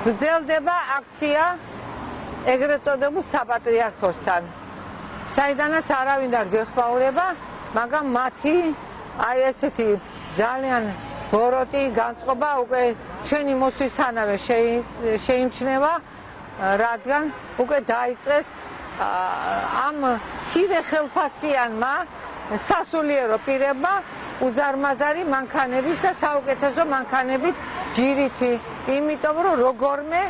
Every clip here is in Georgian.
გრძელდება აქცია ეგრეთ წოდებულ საპატრიარქოსთან. საიდანაც არავინ არ გეხმაურება, მაგრამ მათი აი ესეთი ძალიან ბოროტი განწყობა უკვე ჩვენი მოსვლისთანავე შეიმჩნევა, რადგან უკვე დაიწყეს ამ მცირე ხელფასიანმა სასულიერო პირებმა უზარმაზარი მანქანებით და საუკეთესო მანქანებით ჯირითი, იმიტომ რომ როგორმე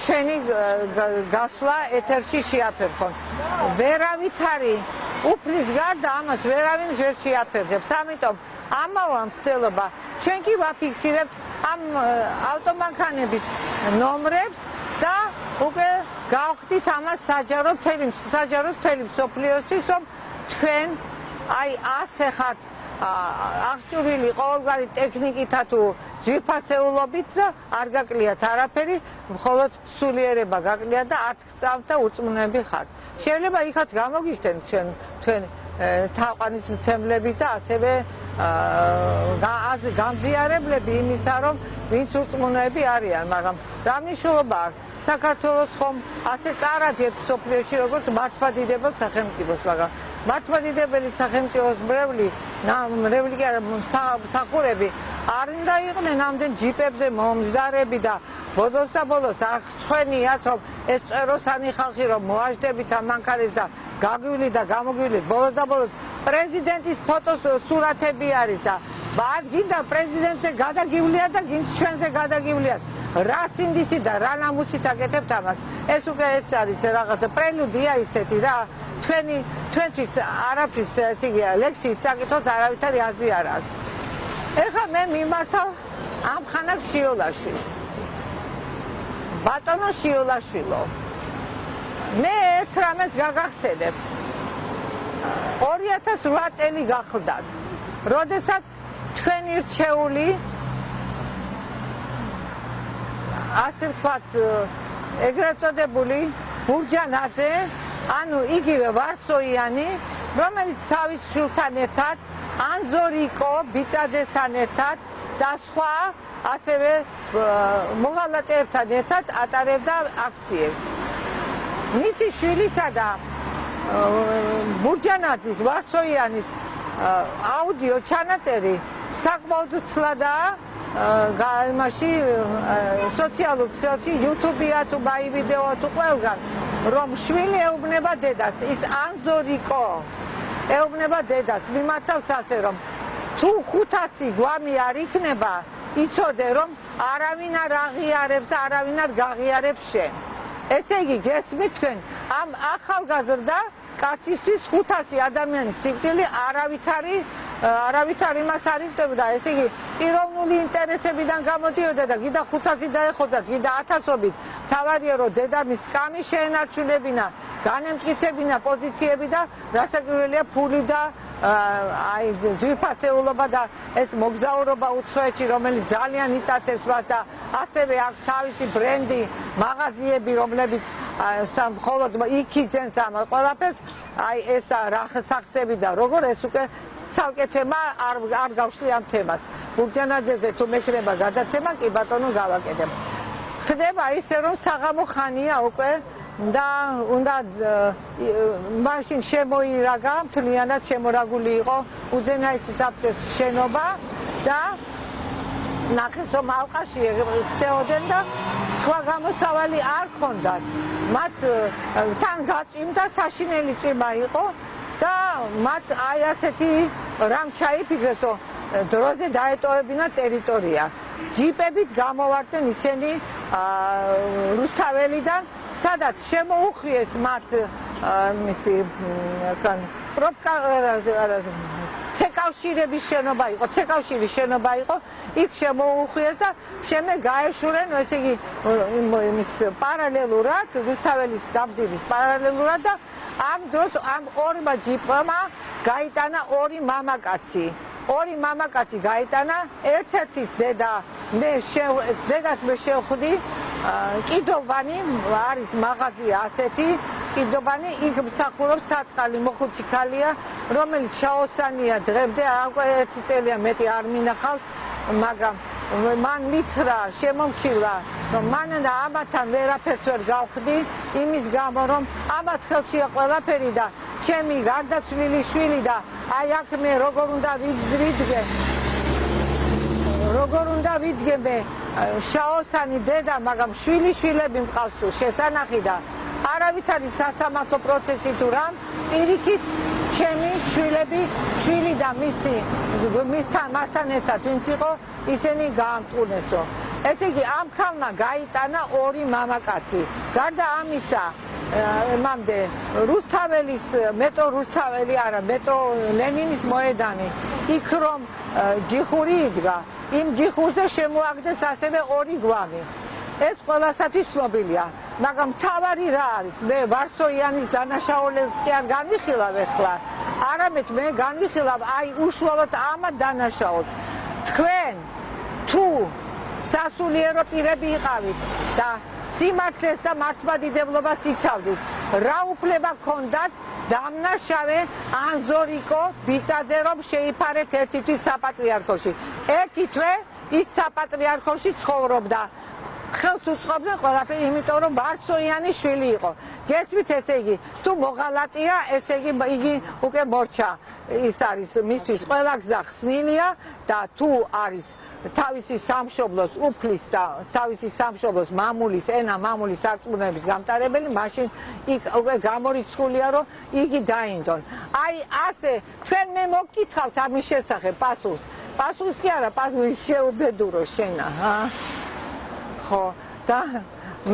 ჩვენი გასვლა ეთერში შეაფერხონ. ვერავითარი უფლის გარდა ამას ვერავინ ვერ შეაფერხებს. ამიტომ ამავა მცდელობა ჩვენ კი ვაფიქსირებთ ამ ავტომანქანების ნომრებს და უკვე გავხდით ამას საჯარო მთელი მსოფლიოსთვის, რომ თქვენ აი ასე ხართ აღჭურვილი ყოველგვარი ტექნიკითა თუ ძვირფასეულობით და არ გაკლიათ არაფერი, მხოლოდ სულიერება გაკლიათ და ათქ წამთ და უწმუნები ხართ. შეიძლება იქაც გამოგიხდენ თქვენ თაყვანისმცემლებით და ასევე გამზიარებლები იმისა, რომ ვინც უწმუნოები არიან, მაგრამ რა მნიშვნელობა აქვს საქართველოს ხომ ასე წარადიეთ მსოფლიოში როგორც მართლმადიდებელ სახელმწიფოს, მაგრამ მართლმადიდებელი სახელმწიფოს მრევლი კი არა მსახურები არ უნდა იყვნენ ამდენ ჯიპებზე მომზდარები და ბოლოს აქ ცხენიათ, რომ ეს წეროსანი ხალხი რომ მოაჯდებით ამ მანქანებს და გაგვილი და გამოგვილით ბოლოს პრეზიდენტის ფოტოს სურათები არის და გინდა პრეზიდენტზე გადაგივლიათ და გინდა ჩვენზე გადაგივლიათ. რა სინდისი და რა ნამუსით აკეთებთ ამას? ეს უკვე ეს არის რაღაცა პრელუდია ისეთი რა. თქვენთვის არაფრის ესე იგი ლექსიის საკითხოს არავითარი აზრი არ აქვს. ეხლა მე მიმართავ ამ ხანակ შიოლაშვილს. ბატონო შიოლაშვილო, მე ერთ რამეს გაგახსენებთ. 2008 წელი გახლდათ, როდესაც თქვენი რჩეული ასე ვთქვათ ეგრეთ წოდებული ბურჯანაძე, ანუ იგივე ვარსოიანი, რომელიც თავის შვილთან ერთად ანზორიკო ბიწაძესთან ერთად და სხვა ასევე მოღალატეებთან ერთად ატარებდა აქციებს. მისი შვილისა და ბურჯანაძის ვარსოიანის აუდიო ჩანაწერი საკმაოდ ცლადაა იმაში სოციალურ ქსელში, YouTube-ია თუ ვიდეოა თუ ყველგან, რომ შვილი ეუბნება დედას, ის ანზორიკო ეუბნება დედას, მიმართავს ასე, რომ თუ 500 გვამი არ იქნება, იცოდე, რომ არავინ არ აღიარებს და არავინ არ გაღიარებს შენ. ესე იგი, გესმით თქვენ, ამ ახალგაზრდა კაცისთვის 500 ადამიანის სიკვდილი არავითარი მას არ იცნობდა. ესე იგი, პიროვნული ინტერესებიდან გამოდიოდა და გიდა 500 დაეხოძათ, გიდა 1000-ობით. თავარია, რომ დედამის სკამი შეენარჩუნებინა, განემტკიცებინა პოზიციები და რასაკვირველია ფული და აი ძვირფასეულობა და ეს მოგზაურობა უცხოეთში, რომელიც ძალიან იტაცებს მას და ასევე აქვს თავისი ბრენდი, მაღაზიები, რომლებიც მხოლოდ იქ იძენს ამ ყველაფერს, აი ეს რა სახსები და როგორ ეს უკვე ცალკე თემა არ გავშლი ამ თემას. ბურჯანაძეზე თუ მექნება გადაცემა, კი ბატონო გავაკეთებ. ხდება ისე, რომ საღამო ხანია უკვე და უნდა მაშინ შემოირაგა, მთლიანად შემორაგული იყო უზენაესი საბჭოს შენობა და ნახეს, რომ ალყაში ხსეოდნენ და სხვა გამოსავალი არ ჰქონდათ. მათ თან გაწვიმდა, საშინელი წვიმა იყო და მათ აი ასეთი რამ ჩაიფიქრეს, რომ დროზე დაეტოვებინა ტერიტორია. ჯიპებით გამოვარდნენ ისინი რუსთაველიდან, სადაც შემოუხვიეს მათ ცეკავშირების შენობა იყო, იქ შემოუხვიეს და შემდეგ გაეშურენ, ესე იგი იმის პარალელურად, რუსთაველის გამზირის პარალელურად და ამ დროს ამ ორმა ჯიპმა გაიტანა ორი მამაკაცი. ორი მამაკაცი გაიტანა, ერთ-ერთის დედას მე შევხვდი, კიდობანი არის მაღაზია ასეთი, კიდობანი იქ მსახურობს საწყალი მოხუცი ქალია, რომელიც შაოსანია დღემდე, ერთი წელია მეტი არ მინახავს, მაგრამ მან მითხრა, შემომჩივლა რომ მან და ამათან ვერაფერს ვერ გავხდი, იმის გამო რომ ამათ ხელშია ყველაფერი და ჩემი გარდაცვლილი შვილი და აი აქ მე როგორ უნდა ვიდგე მე შაოსანი დედა, მაგრამ შვილიშვილები მყავს შესანახი და არავით არის სასამართლო პროცესი თუ რამ, პირიქით ჩემი შვილი და მასთან ერთად ვინც იყო, ისინი გაამტყუნესო. ესე იგი ამ ქალმა გაიტანა 2 მამაკაცი. გარდა ამისა, მამდე რუსთაველის მეტრო რუსთაველი არა, მეტრო ლენინის მოედანი, იქ რომ ჯიხური იდგა, იმ ჯიხურზე შემოაგდეს ასევე 2 გვამი. ეს ყველასათვის ცნობილია, მაგრამ მთავარი რა არის? მე ვარსოიანის დანაშაულებს კი არ განვიხილავ ახლა, არამედ მე განვიხილავ აი უშუალოდ ამ დანაშაულს. თქვენ თუ სასულიერო პირები იყავით და სიმართლეს და მართლმადიდებლობას იცავდით, რა უფლება გქონდათ დამნაშავე ანზორიკო ბიწაძე რომ შეიფარეთ ერთი თვის საპატრიარქოში? ერთი თვე ის საპატრიარქოში ცხოვრობდა. ხელს უწყობდა ყველაფერი, იმიტომ რომ ვარსოიანი შვილი იყო. გესმით, ესე იგი, თუ მოღალატეა, ესე იგი უკვე მორჩა. ის არის მისთვის ყველა გზა ხსნილია და თუ არის თავისი სამშობლოს უფლის და თავისი სამშობლოს მამულის ენა, მამულის სარწმუნოების გამტარებელი, მაშინ იქ უკვე გამორიცხულია, რომ იგი დაინდონ. აი ასე, თქვენ მე მოგკითხავთ ამის შესახებ პასუხს. პასუხს კი არა, პასუხს შეუბედურო შენა, ხო, და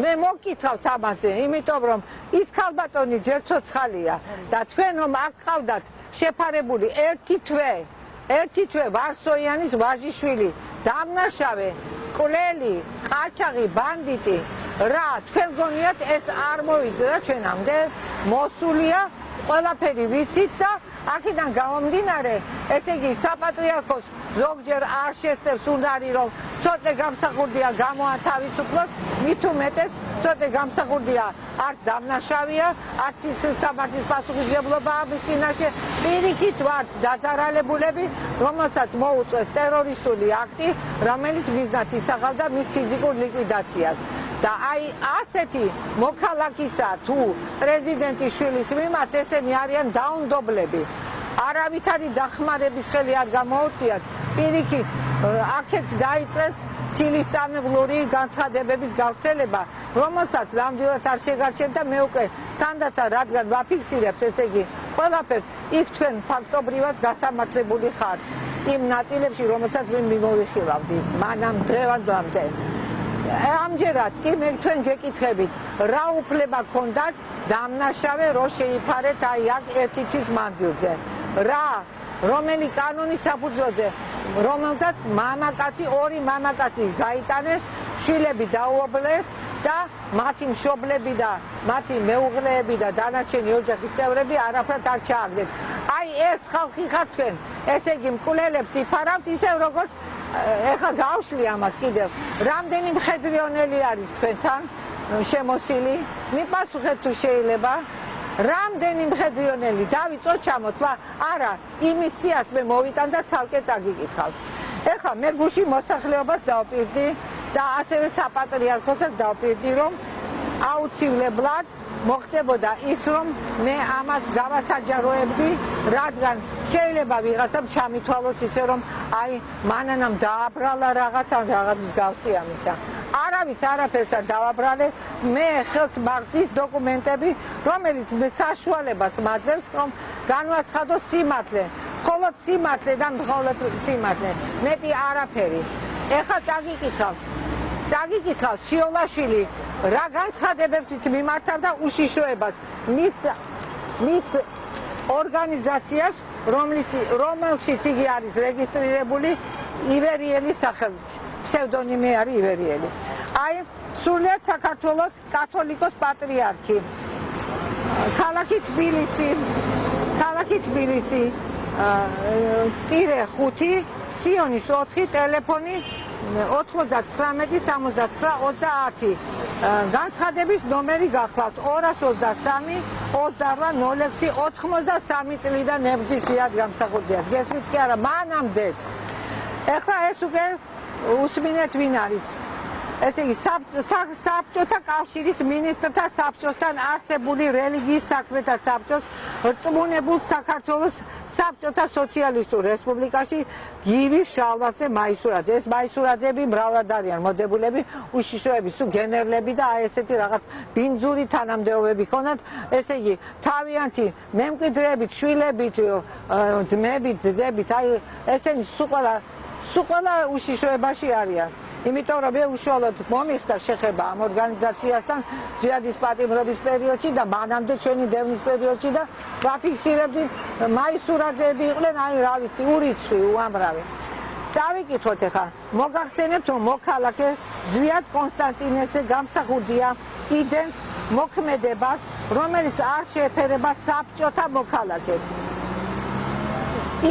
მე მოგკითხავთ ამაზე, იმიტომ რომ ის ქალბატონი ჯერ ცოცხალია და თქვენ რომ აქ ყავდათ შეფარებული ერთი თვე ვარსოიანის ვაჟიშვილი, დამნაშავე, კვლელი, ყაჩაღი, ბანდიტი, რა, თქვენ გონიათ ეს არ მოვიდა ჩვენამდე, მოსულია, ყველაფერი ვიცით და აქედან გამომდინარე, ესე იგი საპატრიარქოს ზოგჯერ არ შესწევს უნარი რომ ცოტა გამსახურდია გამოათავისუფლოს, მით უმეტეს ცოტა გამსახურდია არც დამნაშავეა, არც ის სამართლის პასუხისმგებლობაა მის წინაშე, პირიქით ვართ დაზარალებულები, რომელსაც მოუწევს ტერორისტული აქტი, რომელიც მიზნად ისახავდა მის ფიზიკურ ლიკვიდაციას. და აი ასეთი მოქალაქისა თუ პრეზიდენტის შვილის მიმართ ესენი არიან დაუნდობლები. არავითარი დახმარების ხელი არ გამოუწიათ, პირიქით აქეთ დაიწყეს ცილისწამებლური განცხადებების გავრცელება, რომელსაც ნამდვილად არ შეგარჩევთ და მე უკვე თანდათან რადგან ვაფიქსირებთ, ესე იგი ყველაფერს იქ თქვენ ფაქტობრივად გასამართლებული ხართ იმ ნაწილებში, რომელსაც მე მიმოვიხილავდი მანამ დღევანდლამდე. ამჯერად კი მე თქვენ გეკითხებით, რა უფლება გქონდათ დამნაშავე რო შეიფარეთ აი აქ ერთი თვის მანძილზე? რა, რომელი კანონის საფუძველზე, რომელთაც მამაკაცი, 2 მამაკაცი გაიტანეს, შვილები დაუოებლეს და მათი მშობლები და მათი მეუღლეები და დანარჩენი ოჯახის წევრები არაფრად არ ჩააგდეთ. აი ეს ხალხი ხართ თქვენ, ესე იგი მკვლელებს იფარავთ ისევ როგორც ეხლა გავშლი ამას კიდევ, რამდენი მხედრიონელი არის თქვენთან შემოსილი? მიპასუხეთ თუ შეიძლება, რამდენი მხედრიონელი დავიწყოთ ჩამოთვლა? არა, იმის სიას მე მოვიტან და ცალკე წაგიკითხავთ. ეხლა მე გუში მოსახლეობას დავპირდი და ასევე საპატრიარქოსაც დავპირდი, რომ აუცილებლად მოხდებოდა ის, რომ მე ამას გავასაჯაროებდი, რადგან შეიძლება ვიღაცამ ჩამითვალოს ისე, რომ აი მანანამ დააბრალა რაღაცა მსგავსი ამისა. არავის არაფერს არ დავაბრალე, მე ხელთ მაქვს ის დოკუმენტები, რომელიც საშუალებას მაძლევს, რომ განვაცხადოს სიმართლე, მხოლოდ სიმართლე და მხოლოდ სიმართლე, მეტი არაფერი. ეხლა წაგიკითხავთ შიოლაშვილი რა განცხადებებს მიმართავდა უშიშროებას მის ორგანიზაციას, რომელშიც იგი არის რეგისტრირებული ივერიელის სახელით, ფსევდონიმი არის ივერიელი. აი, სრულიად საქართველოს კათოლიკოს პატრიარქი, ქალაქი თბილისი, ტირე 5, სიონის 4, ტელეფონი 99-69-30. განცხადების ნომერი გახლავთ 223 28 06 წლიდან ნებდის იად გამსახურდიას. გესმით კი არა, მანამდეც. ეხლა ეს უკვე უსმინეთ ვინ არის. ესე იგი საბჭოთა კავშირის მინისტრთა საბჭოსთან არსებული რელიგიის საქმეთა საბჭოს რწმუნებულ საქართველოს საბჭოთა სოციალისტურ რესპუბლიკაში გივის შალვაზე მაისურაძე. ეს მაისურაძეები მრავლად არიან მოდებულები, უშიშროები, სულ გენერლები და აი ესეთი რაღაც ბინძური თანამდებობები ქონათ. ესე იგი თავიანთი მემკვიდრეებით, შვილებით, ძმებით, დედებით, აი ესენი სულ ყველა უშიშროებაში არიან. იმიტომ რომ უშუალოდ მომიხდა შეხება ამ ორგანიზაციასთან ზვიადის პატიმრობის პერიოდში და მანამდე ჩვენი დევნის პერიოდში და ვაფიქსირებდი მაისურაძეები იყვნენ, აი რა ვიცი, ურიცხვი, უამრავი. წავიკითხოთ ახლა, მოგახსენებთ რომ მოქალაქე ზვიად კონსტანტინეზე გამსახურდია იდენს მოქმედებას, რომელიც არ შეეფერება საბჭოთა მოქალაქეს.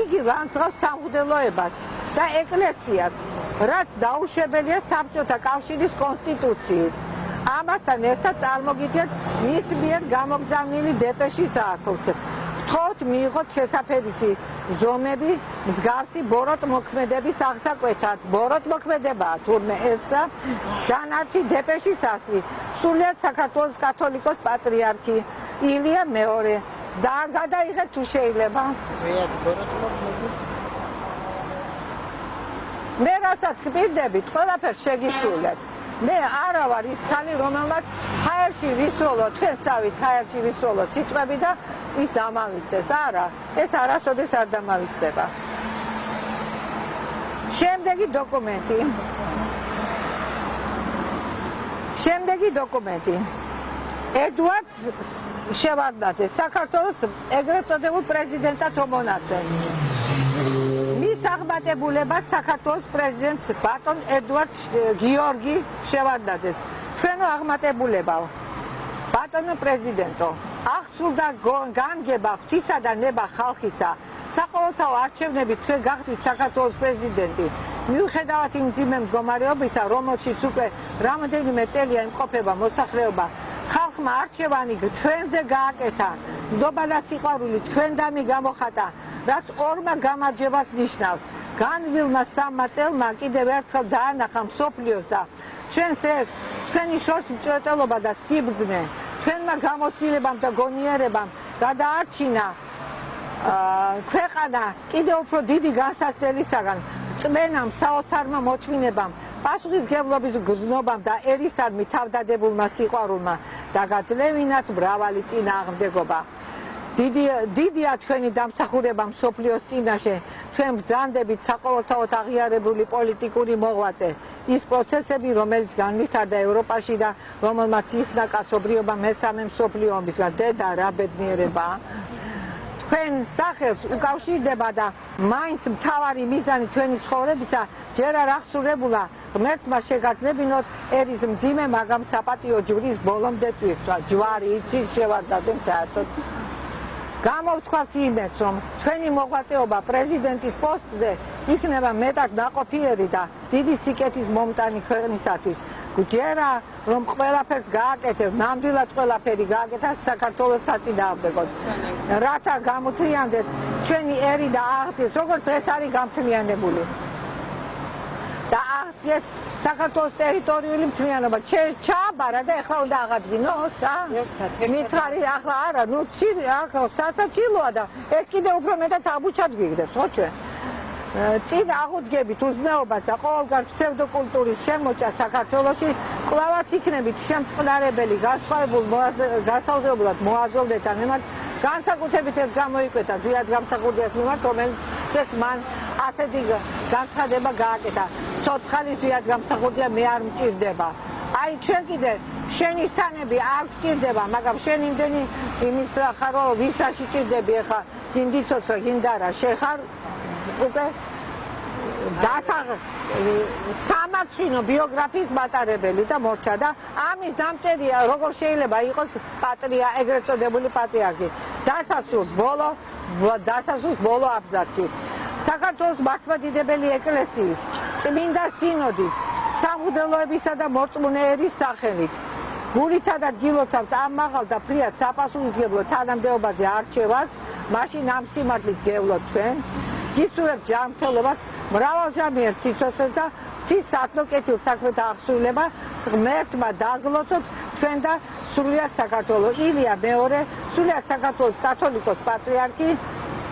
იგი განსხვავებს სამღვდელოებას და ეკლესიას, რაც დაუშვებელია საბჭოთა კავშირის კონსტიტუციით. ამასთან ერთად წარმოგიდგენთ მის მიერ გამოგზავნილი დეპეშის ასლს. ვთხოვთ მიიღოთ შესაფერისი ზომები მსგავსი ბოროტ მოქმედების აღსაკვეთად. ბოროტ მოქმედებაა თურმე ესა დანართი დეპეშის ასლი. სრულიად საქართველოს კათოლიკოს პატრიარქი ილია მეორე. და გადაიღეთ თუ შეიძლება. მე რასაც გპირდებით, ყველაფერს შეგისრულეთ. მე არა ვარ ის ხალი, რომელმაც ჰაერში ვისროლო, თქვენსავით ჰაერში ვისროლო სიტყვები და ის დამავიწყდეს. არა, ეს არასოდეს არ დამავიწყდება. შემდეგი დოკუმენტი. ედუარდ შევარდნაძე, საქართველოს ეგრეთ წოდებულ პრეზიდენტად მომონახდნენ. მის აღბატებულებას საქართველოს პრეზიდენტს ბატონ ედუარდ გიორგი შევარდნაძეს. თქვენო აღმატებულებაო, ბატონო პრეზიდენტო, აღსრულდა განგება ღვთისა და ნება ხალხისა. საყოველთაო არჩევნებით თქვენ გახდით საქართველოს პრეზიდენტი. მიუხედავად იმ მძიმე მდგომარეობისა, რომელშიც უკვე რამდენიმე წელია იმყოფება მოსახლეობა, ხალხმა არჩევანი თქვენზე გააკეთა. ნდობა და სიყვარული თქვენდამი გამოხატა, რაც ორმა გამარჯვებას ნიშნავს. განვილმა სამმა წელმა კიდევ ერთხელ დაანახა მსოფლიოს და ჩვენს ეს ჩვენი შორს მწვეტელობა და სიბრძნე, თქვენმა გამოცდილებამ და გონიერებამ გადაარჩინა ქვეყანა კიდევ უფრო დიდი განსასწრელისაგან, წმენამ, საოცარმა მოთმინებამ, პასუხისმგებლობის გზნობამ და ერისადმი თავდადებულმა სიყვარულმა დაგაძლევინათ მრავალი წინააღმდეგობა. დიდია თქვენი დამსახურება მსოფლიოს წინაშე, თქვენ ბრძანდებით საყოველთაოდ აღიარებული პოლიტიკური მოღვაწე. ის პროცესები, რომელიც განვითარდა ევროპაში და რომელმაც იხსნა კაცობრიობა მესამე მსოფლიო ომისგან, დედა რა ბედნიერებაა. თქვენ სახელს უკავშირდება და მაინც მთავარი მიზანი თქვენი ცხოვრებისა ჯერ არ აღსრულებულა, ღმერთმა შეგაძლებინოთ ერის მძიმე, მაგრამ საპატიო ჯვრის ბოლომდე თვითონ ჯვარი იცის შევარდნაძემ საერთოდ. გამოვთქვათ იმას, რომ თქვენი მოღვაწეობა პრეზიდენტის პოსტზე იქნება მეტად ნაყოფიერი და დიდი სიკეთის მომტანი ქვეყნისათვის. გჯერა, რომ ყველაფერს გააკეთებ, ნამდვილად ყველაფერი გააკეთა საქართველოს საწინააღმდეგოდ. რათა გამოთლიანდეს ჩვენი ერი და აღდგეს, როგორც დღეს არის გამთლიანებული. და აღდგეს საქართველოს ტერიტორიული მთლიანობა. ჩააბარა და ეხლა უნდა აღადგინოს, მითხარი ახლა არა, ნუ სასაცილოა და ეს კიდე უფრო მეტად აბუჩად გვიგდებს, ხო ჩვენ? წინ აღუდგებით უზნეობას და ყოველგვარ ფსევდოკულტურის შემოჭრა საქართველოში, კვლავაც იქნებით შემწყნარებელი, განსხვავებულად მოაზროვნეთა მიმართ, განსაკუთრებით ეს გამოიკვეთა ზვიად გამსახურდიას მიმართ, რომელიც მან ასეთი განცხადება გააკეთა. ცოცხალი ზვიად გამსახურდია მე არ მჭირდება. აი ჩვენ კიდე შენის თანები არ გჭირდება, მაგრამ შენ იმდენი იმის ხარ, რომ ვისაში ჭირდები ახლა, გინდი ცოცხლა, გინდა რა, შეხარ უკვე სამარცინო ბიოგრაფიის მატარებელი და მორჩა და ამის დამწერია როგორ შეიძლება იყოს ეგრეთ წოდებული პატრიარქი. დასასრულს ბოლო აბზაცი. საქართველოს მართლმადიდებელი ეკლესიის წმინდა სინოდის სამღვდელოებისა და მორწმუნე ერის სახელით გულითადად გილოცავთ ამ მაღალ და ფრიად საპასუხისმგებლო თანამდებობაზე არჩევას, მაშინ ამ სიმართლით გევლოთ თქვენ. გისურვებთ ჯანმრთელობას, მრავალჟამიერ სიცოცხლეს და ღვთის სათნო კეთილ საქმეთა აღსრულება ღმერთმა დააგლოცოთ ჩვენ და სრულიად საქართველოს. ილია მეორე, სრულიად საქართველოს კათოლიკოს პატრიარქი,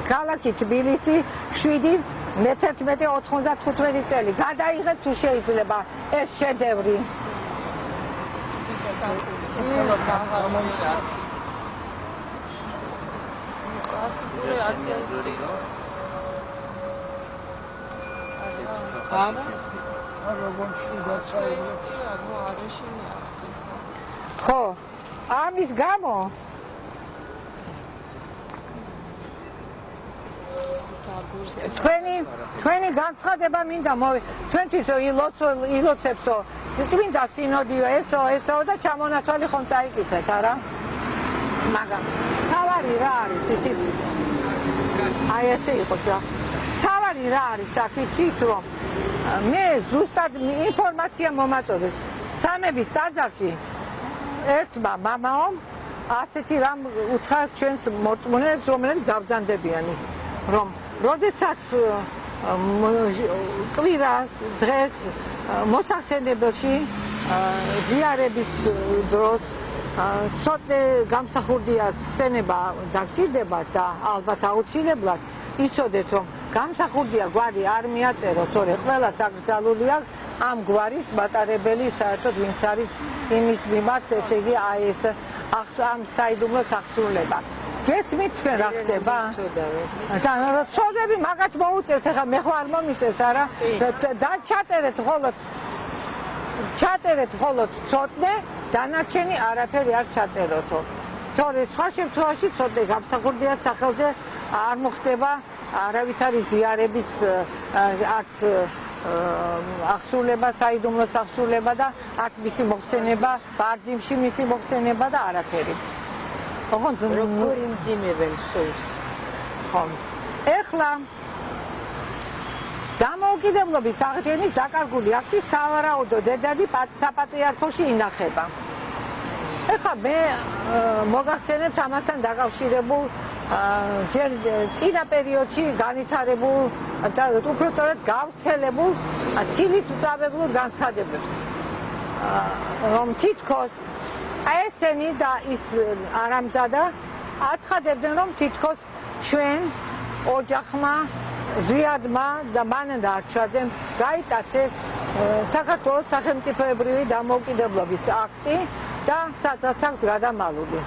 ქალაქი თბილისი, 7/11/95 წელი. გადაიღეთ თუ შეიძლება ეს შედევრი. კლასიკური არტისტი. ხო, ამის გამო თქვენი განცხადება მინდა თქვენთვის ილოცებსო წმინდა სინოდიო ესო და ჩამონათვალი ხომ წაიკითხეთ არა? მაგრამ თავარი რა არის იცით? აი ესე იყოს რა. თავარი რა არის საკითხით რომ მე ზუსტად ინფორმაცია მომაწოდეს სამების ტაძარში ერთმა მამაომ ასეთი რამ უთხრა ჩვენს მორწმუნეებს რომლებიც გავბრძანდებიანი რომ როდესაც კვირას დღეს მოსახსენებელში ზიარების დროს ცოტნე გამსახურდია ხსენება დაგჭირდება და ალბათ აუცილებლად იცოდეთ რომ გამსახურდია გვარი არ მიაწერო თორე ყველა საკრძალული აქვს ამ გვარის მატარებელი საერთოდ ვინც არის იმის მიმართ ესე იგი აი ეს ამ საიდუმლოს ახსრულება გესმით თქვენ რა ხდება? და ცოდები მაგათ მოუწევთ ახლა მე ხო არ მომიწევს არა და ჩაწერეთ მხოლოდ ცოტნე დანარჩენი არაფერი არ ჩაწეროთო თორე სხვა შემთხვევაში ცოტნე გამსახურდიას სახელზე არ მოხდება არავითარი ზიარების არც ახსრულება, საიდუმლოს ახსრულება და არც მისი მოხსენება, ბარძიმში მისი მოხსენება და არაფერი. როგორი მძიმებენ სულს. ხო. ეხლა დამოუკიდებლობის აღდგენის დაკარგული აქტი სავარაუდო დედანი საპატრიარქოში ინახება. ეხლა მე მოგახსენებთ ამასთან დაკავშირებულ ჯერ წინა პერიოდში განვითარებულ და უпростоრად გავრცელებულ ცილის მწვავებლურ განცხადებებს რომ თითქოს ესენი და ის არამზადა აცხადებდნენ რომ თითქოს ჩვენ ოჯახმა ზვიადმა და მანენდა არჩვაძემ გაიტაცეს საქართველოს სახელმწიფოებრივი დამოუკიდებლობის აქტი და საკუთარ გადამალული.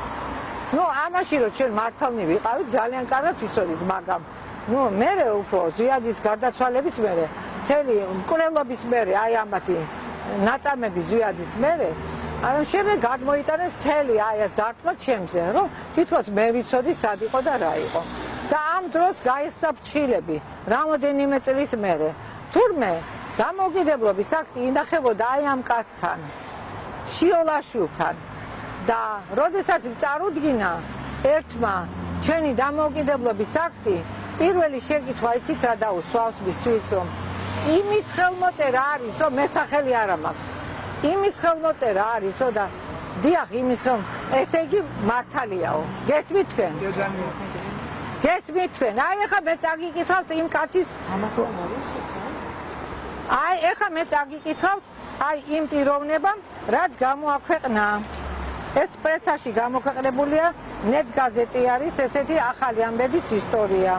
ნუ ამაში რომ ჩვენ მართალნი ვიყავით ძალიან კარგად ვიცოდით, მაგრამ ნუ მერე უფრო ზვიადის გარდაცვალების მერე, მთელი მკვლელობის მერე, აი ამათი ნაწამები ზვიადის მერე, ანუ შემდეგ გადმოიტანეს მთელი აი ეს დარტყმა ჩემზე, რომ თითქოს მე ვიცოდი სად იყო და რა იყო. და ამ დროს გაიხსნა ფრჩილები, რამოდენიმე წლის მერე. თურმე დამოუკიდებლობის აქტი ინახებოდა აი ამ კაცთან, შიოლაშვილთან. და როდესაც წარუდგინა ერთმა ჩვენი დამოუკიდებლობის აქტი, პირველი შეკითხვა იცით რა დაუსვავს მისთვის, რომ იმის ხელმოწერა არის, რომ მე სახელი არ მაქვს. იმის ხელმოწერა არისო და დიახ, იმის ხელ, ესე იგი მართალიაო. გესმით თქვენ? გესმით თქვენ? აი ეხლა მე წაგიკითხავთ იმ კაცის აი ეხლა მე წაგიკითხავთ აი იმ პიროვნებამ, რაც გამოაქვეყნა. ეს პრესაში გამოქვეყნებულია net გაზეტი არის ესეთი ახალი ამბების ისტორია.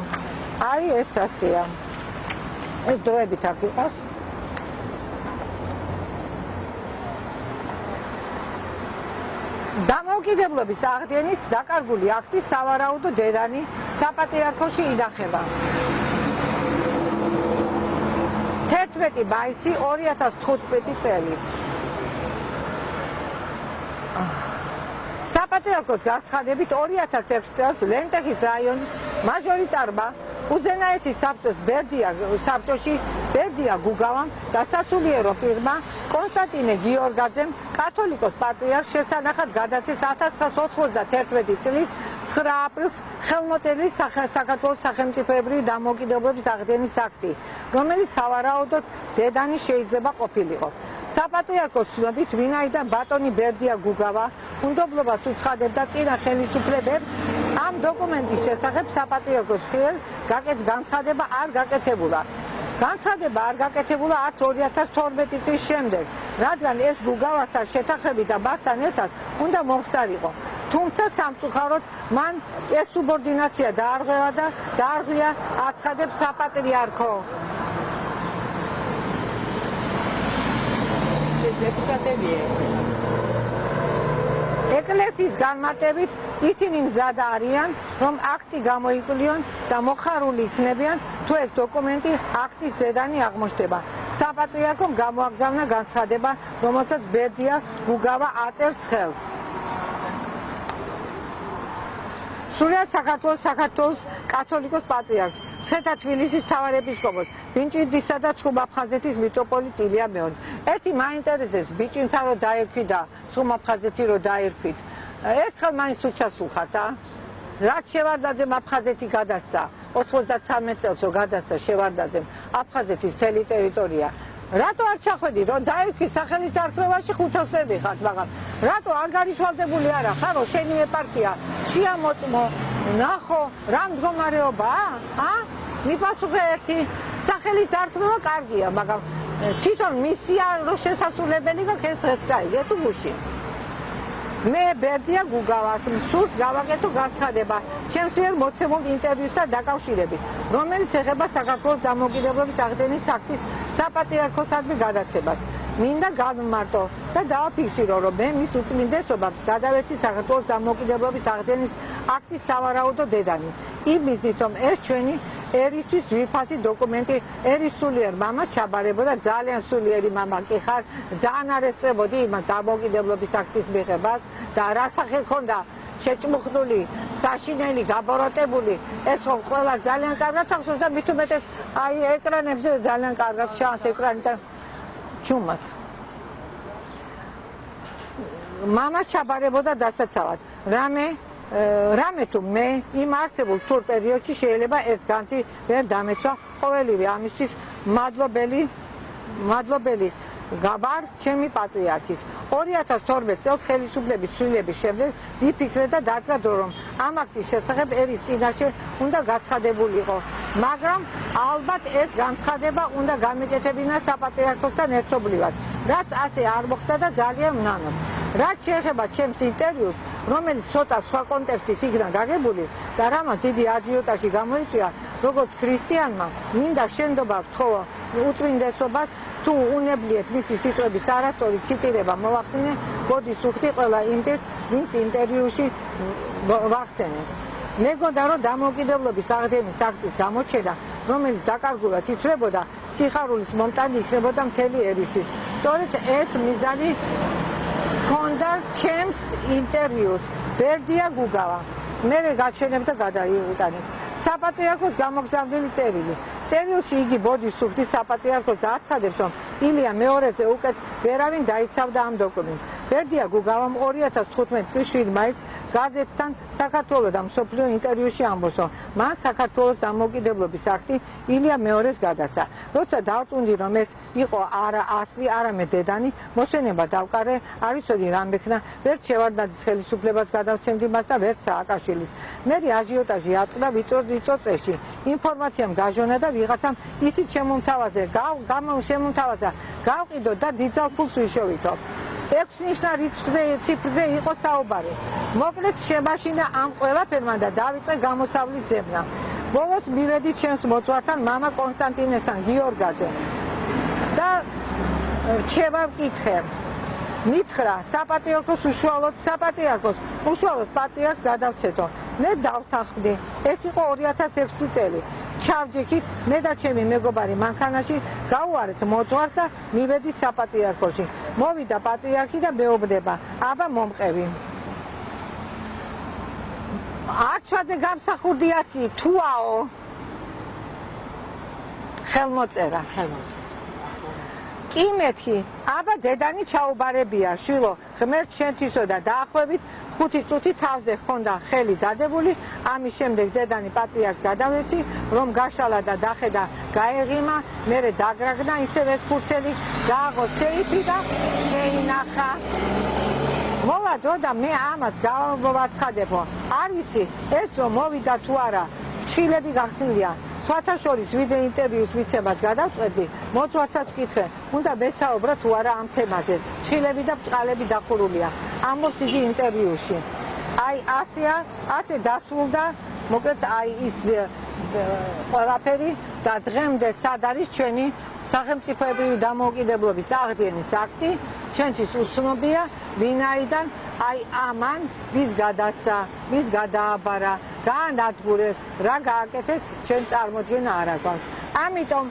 აი ეს ასეა. ეს დროებით აქ იყოს. დამოუკიდებლობის აღდგენის დაკარგული აქტი სავარაუდო დედანი საპატრიარქოში ინახება. 11 მაისი 2015 წელი. საპატრიარქოს განცხადებით 2006 წელს ლენტეხის რაიონის მაჟორიტარმა უზენაესი საბჭოში ბერდია გუგავამ და სასულიერო პირმა კონსტანტინე გიორგაძემ კათოლიკოს პატრიარქს შესანახად გადასცეს 1191 წლის 9 აპრილს ხელმოწერილი საქართველოს სახელმწიფოებრივი დამოუკიდებლობის აღდგენის აქტი, რომელიც სავარაუდოდ დედანი შეიძლება ყოფილიყო. საპატრიარქოს ცნობით, ვინაიდან ბატონი ბერდია გუგავა უნდობლობას უცხადებდა წინა ხელისუფლებებს, ამ დოკუმენტის შესახებ საპატრიარქოს მიერ განცხადება არ გაკეთებულა. განცხადება არ გაკეთებულა არც 2012 წლის შემდეგ, რადგან ეს გუგავასთან შეთანხმებით და მასთან ერთად უნდა მომხდარიყო. თუმცა სამწუხაროდ მან ეს სუბორდინაცია დაარღვევა და დაარღვია აცხადებს საპატრიარქო. დეპუტატებია. ეკლესიის განმარტებით ისინი მზად არიან, რომ აქტი გამოიკვლიონ და მოხარული იქნებიან, თუ ეს დოკუმენტი აქტის დედანი აღმოჩნდება. საპატრიარქომ გამოაგზავნა განცხადება, რომელსაც ბერდია გუგავა აწერს ხელს. სულიად საქართველოს კათოლიკოს პატრიარქს, მცხეთა თბილისის მთავარეპისკოპოსს, ბინჭიდისა და ცხუმ-აფხაზეთის მიტროპოლიტ ილია მეონს. ერთი მაინტერესებს ბიჭინთან რომ დაერქვი და ცხუმ-აფხაზეთი რომ დაერქვით. ერთხელ მაინც თუ ჩასულხართ, რაც შევარდაძემ აფხაზეთი გადასცა, 93 წელს რომ გადასცა შევარდაძემ აფხაზეთის მთელი ტერიტორია. რატო არ ჩახვედი, რომ დაერქვი სახელის დარქმევაში ხუთასები ხართ, მაგრამ რატო არ გარიშვალდებული არა ხარო შენი ეპარქია? შეამოწმო, ნახო, რა მდგომარეობაა? მიპასუხე ერთი, სახელის დარქმევა კარგია, მაგრამ თვითონ მისია რო შესასრულებელი გაქვს ეს დღეს გაიგე თუ გუშინ. მე ბერდია გუგავას სულს გავაკეთო განცხადება ჩემს მიერ მოცემულ ინტერვიუსთან დაკავშირებით, რომელიც ეხება საქართველოს დამოუკიდებლობის აღდგენის აქტის საპატრიარქოსადმი გადაცემას. მინდა გავმარტო და დავაფიქსირო, რომ მე მის უწმინდესობებს გადავეცი საქართველოს დამოუკიდებლობის აღდგენის აქტის სავარაუდო დედანი. იმ მიზნით, რომ ეს ჩვენი ერისთვის ძვირფასი დოკუმენტი ერის სულიერ მამას ჩაბარებოდა, ძალიან სულიერი მამა კი ხარ, ძალიან არ ესწრებოდი იმ დამოუკიდებლობის აქტის მიღებას და რასახე ქონდა შეჭმუხნული, საშინელი, გაბოროტებული, ეს რომ ყველა ძალიან კარგად ახსოვს და მით უმეტეს აი ეკრანებზე ძალიან კარგად ჩანს ეკრანიდან ჩუმად. მამას ჩაბარებოდა დასაცავად. რამე თუ მე იმ არსებულ თურ პერიოდში შეიძლება ეს განცი ვერ დამეცვა ყოველივე ამისთვის მადლობელი გაბარ ჩემი პატრიარქის. 2012 წელს ხელისუფლების ცვლილების შემდეგ ვიფიქრე და დადგა დრო, რომ ამ აქტის შესახებ ერის წინაშე უნდა გაცხადებულიყო, მაგრამ ალბათ ეს განცხადება უნდა გამეკეთებინა საპატრიარქოსთან ერთობლივად, რაც ასე არ მოხდა და ძალიან ვნანობ. რაც შეეხება ჩემს ინტერვიუს, რომელიც ცოტა სხვა კონტექსტით იქნა გაგებული და რამაც დიდი აჯიოტაჟი გამოიწვია, როგორც ქრისტიანმა, მინდა შენდობა ვთხოვო უწმინდესობას, თუ უნებლიეთ მისი სიტყვების არასწორი ციტირება მოვახდინე, გოდის უხდი ყველა იმ პირს, ვინც ინტერვიუში ვახსენე. მეგონდა, რომ დამოუკიდებლობის აღდგენის აქტის გამოჩენა, რომელიც დაკარგულად ითვლებოდა, სიხარულის მომტანი იქნებოდა მთელი ერისთვის. სწორედ ეს მიზანი ჰქონდა ჩემს ინტერვიუს ბერდია გუგავა. მე გაჩვენებ და გადაიუტანებ. საპატრიარქოს გამოგზავნილი წერილი. წერილში იგი ბოდის სუხდის საპატრიარქოს და აცხადებს, რომ ილია მეორეზე უკეთ ვერავინ დაიცავდა ამ დოკუმენტს. ბერდია გუგავამ 2015 წლის 7 მაისს გაზეთთან საქართველოს და მსოფლიო ინტერვიუში ამბობს, რომ მან საქართველოს დამოუკიდებლობის აქტი ილია მეორეს გადასცა. როცა დავწუნდი, რომ ეს იყო არა ასლი, არამედ დედანი, მოსვენება დავყარე, არ ვიცოდი რა მექნა, ვერც შევარდნაძის ხელისუფლებას გადავცემდი მას და ვერც სააკაშვილის. მე აჟიოტაჟი ატყდა ვიწრო წრეში. ინფორმაციამ გაჟონა და ვიღაცამ ისიც შემომთავაზა, გავყიდო და დიდძალ ფულს ვიშოვითო. 6 ნიშნა ციფრზე იყო საუბარი. მოკლედ შემაშინა ამ ყველაფერმა და დავიწყე გამოსავლის ძებნა. ბოლოს მივედი ჩემს მოწვართან მამა კონსტანტინესთან გიორგაძე და რჩევა ვკითხე. მითხრა საპატრიარქოს უშუალოდ პატრიარქს გადავცეთო. მე დავთანხმდი. ეს იყო 2006 წელი. ჩავჯექით მე და ჩემი მეგობარი მანქანაში, გავუარეთ მოძღვარს და მივედი საპატრიარქოში. მოვიდა პატრიარქი და მეუბნება, აბა მომყევი. არჩვაზე გამსახურდიაცი თუაო. ხელმოწერა. კი მეთქი, აბა დედანი ჩაუბარებია, შვილო, ღმერთ შენთვისო და დაახლოებით 5 წუთი თავზე ჰქონდა ხელი დადებული, ამის შემდეგ დედანი პატრიარქს გადავეცი, რომ გაშალა და დახედა გაეღიმა, მერე დაგრაგნა ისევ ეს ფურცელი, გააღო სეიფი და შეინახა. მოვა დრო და მე ამას გავავაცხადებო. არ ვიცი, ეს რომ მოვიდა თუ არა, ფრჩხილები გახსნილია. სხვათა შორის ვიდეო ინტერვიუს მიცემას გადავწყვეტი, მოწვაცაც ვკითხე, უნდა მესაუბრა თუ არა ამ თემაზე. ჩხილები და ბჭყალები დახურულია. ამბობს იგი ინტერვიუში. აი ასე დასრულდა, მოკლედ აი ის ყველაფერი და დღემდე სად არის ჩვენი სახელმწიფოებრივი დამოუკიდებლობის აღდგენის აქტი, ჩვენთვის უცნობია, ვინაიდან აი ამან ვის გადასცა, ვის გადააბარა, გაანადგურეს, რა გააკეთეს, ჩვენ წარმოდგენა არ აქვს. ამიტომ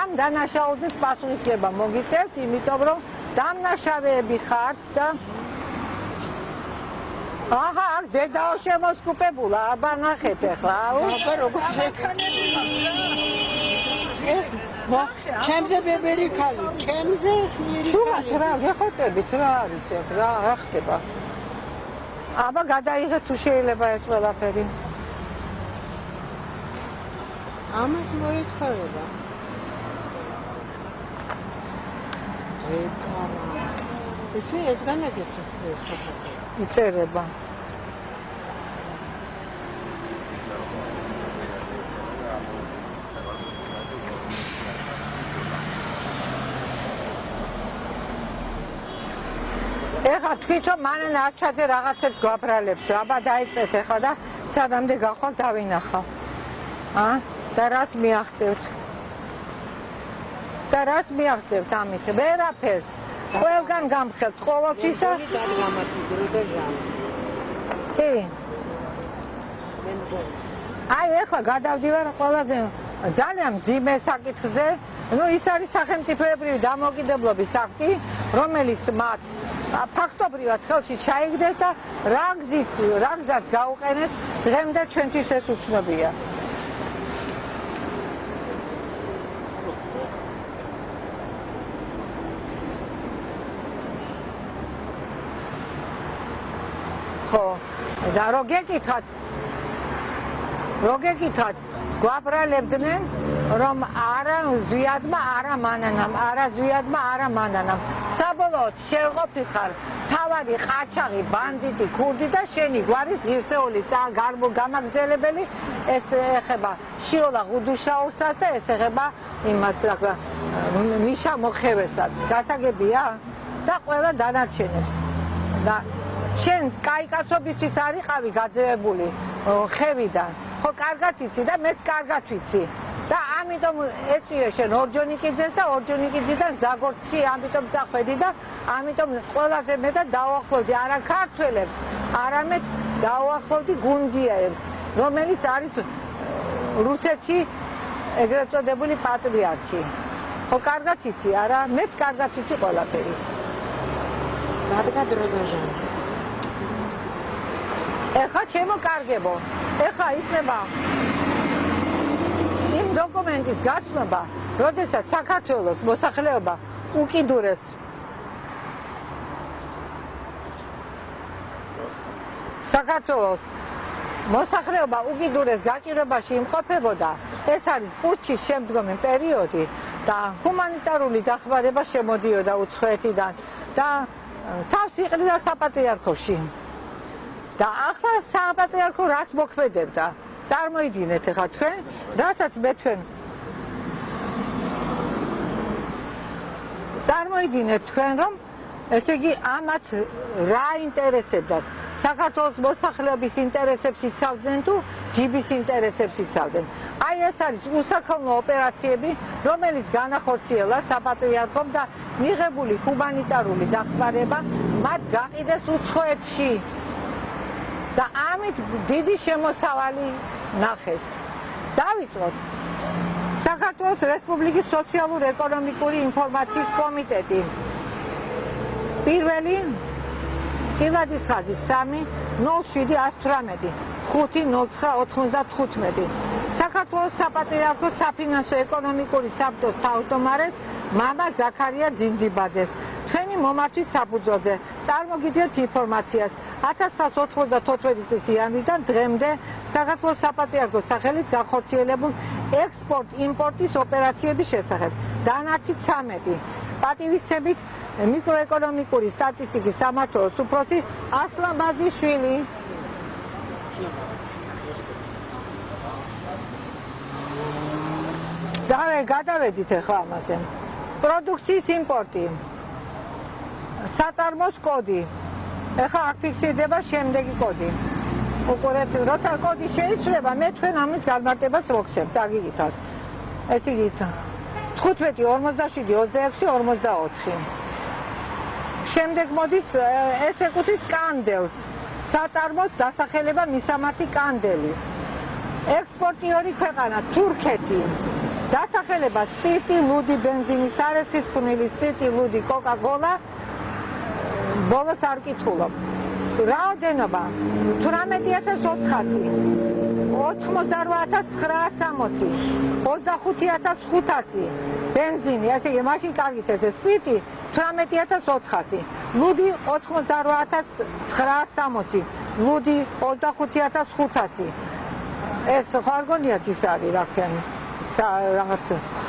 ამ დანაშაულზეც პასუხისმგება მოგიწევთ, იმიტომ რომ დამნაშავეები ხართ და აჰა, აქ დედაო შემოსკუპებულა, აბა ნახეთ ახლა, აბა როგორ ეს ჩემზე ბებერი ქალი, ჩემზე ხიერი ჩუმად რა, გეხოწებით რა არის ეს, რა ხდება. აბა გადაიღეთ თუ შეიძლება ეს ყველაფერი. ამას მოეთხოვება. ესე ეს განაგეთო ეს იწერება. ეხა თვითონ მანენ არჩაძე რაღაცებს გვაბრალებს, აბა დაიწეთ ეხლა და სადამდე გახვალ დავინახავ. და რას მიაღწევთ? და რას მიაღწევთ ამით? ვერაფერს. ყველგან გამხელთ ყოველთვის და კი. აი ეხლა გადავდივარ ყველაზე ძალიან მძიმე საკითხზე. ნუ ის არის სახელმწიფოებრივი დამოუკიდებლობის აქტი, რომელიც მათ ფაქტობრივად ხელში ჩაიგდეს და რა გზას გაუყენეს, დღემდე ჩვენთვის ეს უცნობია. და რო გეკითხათ, გვაბრალებდნენ, რომ არა ზვიადმა, არა მანანამ. საბოლოოდ შეღობი ხარ თავარი ყაჩაღი, ბანდიტი, ქურდი და შენი გვარის ღირსეული გამაგრძელებელი, ეს ეხება შიოლა ღუდუშაურსაც და ეს ეხება იმას რა მიშა მოხევესაც. გასაგებია და ყველა დანარჩენებს. და შენ კაი კაცობისთვის არ იყავი გაძევებული ხევიდან, ხო კარგად იცი და მეც კარგად ვიცი. და ამიტომ ეწვია შენ ორჯონიკიძეს და ორჯონიკიძიდან ზაგორცში ამიტომ წახვედი და ამიტომ ყველაზე მეტად დავახლოვდი არა ქართველებს, არამედ დავახლოვდი გუნდიაებს, რომელიც არის რუსეთში ეგრეთ წოდებული პატრიარქი. ხო კარგად იცი არა? მეც კარგად ვიცი ყველაფერი. რადგან დროდაჟან. ეხა ჩემო კარგებო, ეხა იწება იმ დოკუმენტის გაცნობა, როდესაც საქართველოს მოსახლეობა უკიდურეს საქართველოს მოსახლეობა უკიდურეს გაჭირებაში იმყოფებოდა, ეს არის პუტჩის შემდგომი პერიოდი და ჰუმანიტარული დახმარება შემოდიოდა უცხოეთიდან და თავს იყრიდა საპატრიარქოში. და ახლა საპატრიარქო რაც მოქმედებდა, წარმოიდგინეთ ეხლა თქვენ, რასაც მე თქვენ წარმოიდგინეთ თქვენ, რომ ესე იგი ამათ რა ინტერესებდათ, საქართველოს მოსახლეობის ინტერესებს იცავდნენ თუ ჯიბის ინტერესებს იცავდნენ. აი ეს არის უსაქონლო ოპერაციები, რომელიც განახორციელა საპატრიარქომ და მიღებული ჰუმანიტარული დახმარება მათ გაყიდეს უცხოეთში. და ამით დიდი შემოსავალი ნახეს. დავიწყოთ. საქართველოს რესპუბლიკის სოციალურ-ეკონომიკური ინფორმაციის კომიტეტი. პირველი წილადის ხაზი 3-07-118 5-09-95. საქართველოს საპატრიარქოს საფინანსო ეკონომიკური საბჭოს თავმჯდომარეს მამა ზაქარია ძინძიბაძეს. თქვენი მომართვის საფუძველზე წარმოგიდგენთ ინფორმაციას 1994 წლის იანვრიდან დღემდე საქართველოს საპატრიარქოს სახელით განხორციელებულ ექსპორტ-იმპორტის ოპერაციების შესახებ. დანართი 13. პატივისცემით მიკროეკონომიკური სტატისტიკის სამმართველოს უფროსი ასლან ბაზიშვილი. გადავედით ახლა ამაზე. პროდუქციის იმპორტი. საწარმოს კოდი. ახლა აქ ფიქსირდება შემდეგი კოდი. უყურეთ, როცა კოდი შეიცვლება, მე თქვენ ამის განმარტებას ვოქცევთ, აგიგითად. ეს იგი 15, 47, 26, 44. შემდეგ მოდის ეს ეკუთვნის კანდელს. საწარმოს დასახელება მისამართი კანდელი. ექსპორტიორი ქვეყანა თურქეთი. დასახელება სპირტი, ლუდი, ბენზინი, სარეცხის ფუნილი, სპირტი, ლუდი, კოკა-კოლა. ბოლოს არ ვკითხულობ. რაოდენობა 18400, 88960, 25500 ბენზინი, ასე იგი მაშინ კარგით ეს სპირტი 18400, ლუდი 88960, ლუდი 25500. ეს ხარ გონიათ ის არის რაკენი რაღაც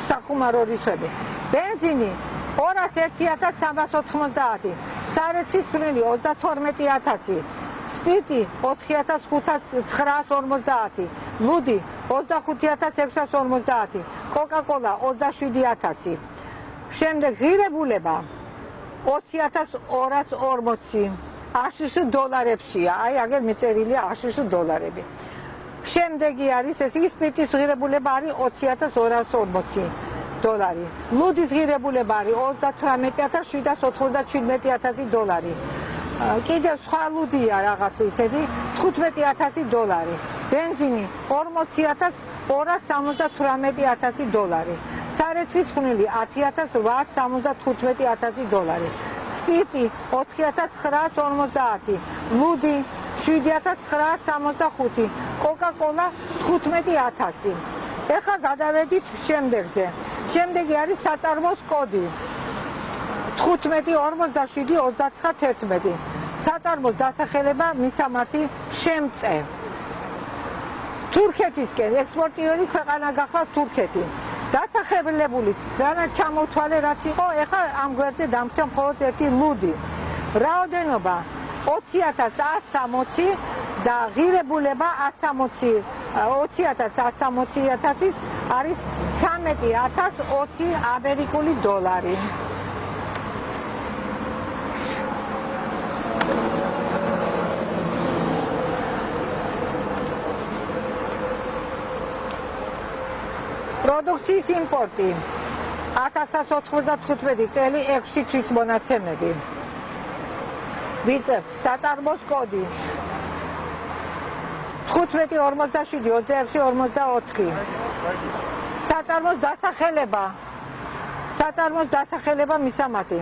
სახუმარო რიცხვები. ბენზინი 201390, სარეცხის ფუნილი 32000, სპირტი 4550, ლუდი 25650, კოკა-კოლა 27000. შემდეგ ღირებულება 20240 აშშ დოლარებშია. აი აგერ მიწერილია აშშ დოლარები. შემდეგი არის ეს იგი სპირტის ღირებულება არის 20240 დოლარი. ლუდის ღირებულება არის 38797 დოლარი. კიდევ სხვა ლუდია რაღაც ისეთი 15000 დოლარი. ბენზინი 40278 დოლარი. სარეცხის ფუნილი 10875 დოლარი. სპირტი 4950, ლუდი 7965, კოკა-კოლა 15000. ეხლა გადავედით შემდეგზე. შემდეგი არის საწარმოს კოდი 15472911. საწარმოს დასახელება მისამართი შემწე. თურქეთისკენ ექსპორტიორი ქვეყანა გახდა თურქეთი. დასახელებული ჩამოთვალე რაც იყო, ეხლა ამ გვერდზე დამრჩა მხოლოდ ერთი ლუდი. რაოდენობა 20160 და ღირებულება 20160 არის 13020 ამერიკული დოლარი. პროდუქციის იმპორტი 1195 წელი 6 თვის მონაცემები. ვიწევთ საწარმოს კოდი 15472644. საწარმოს დასახელება მისამართი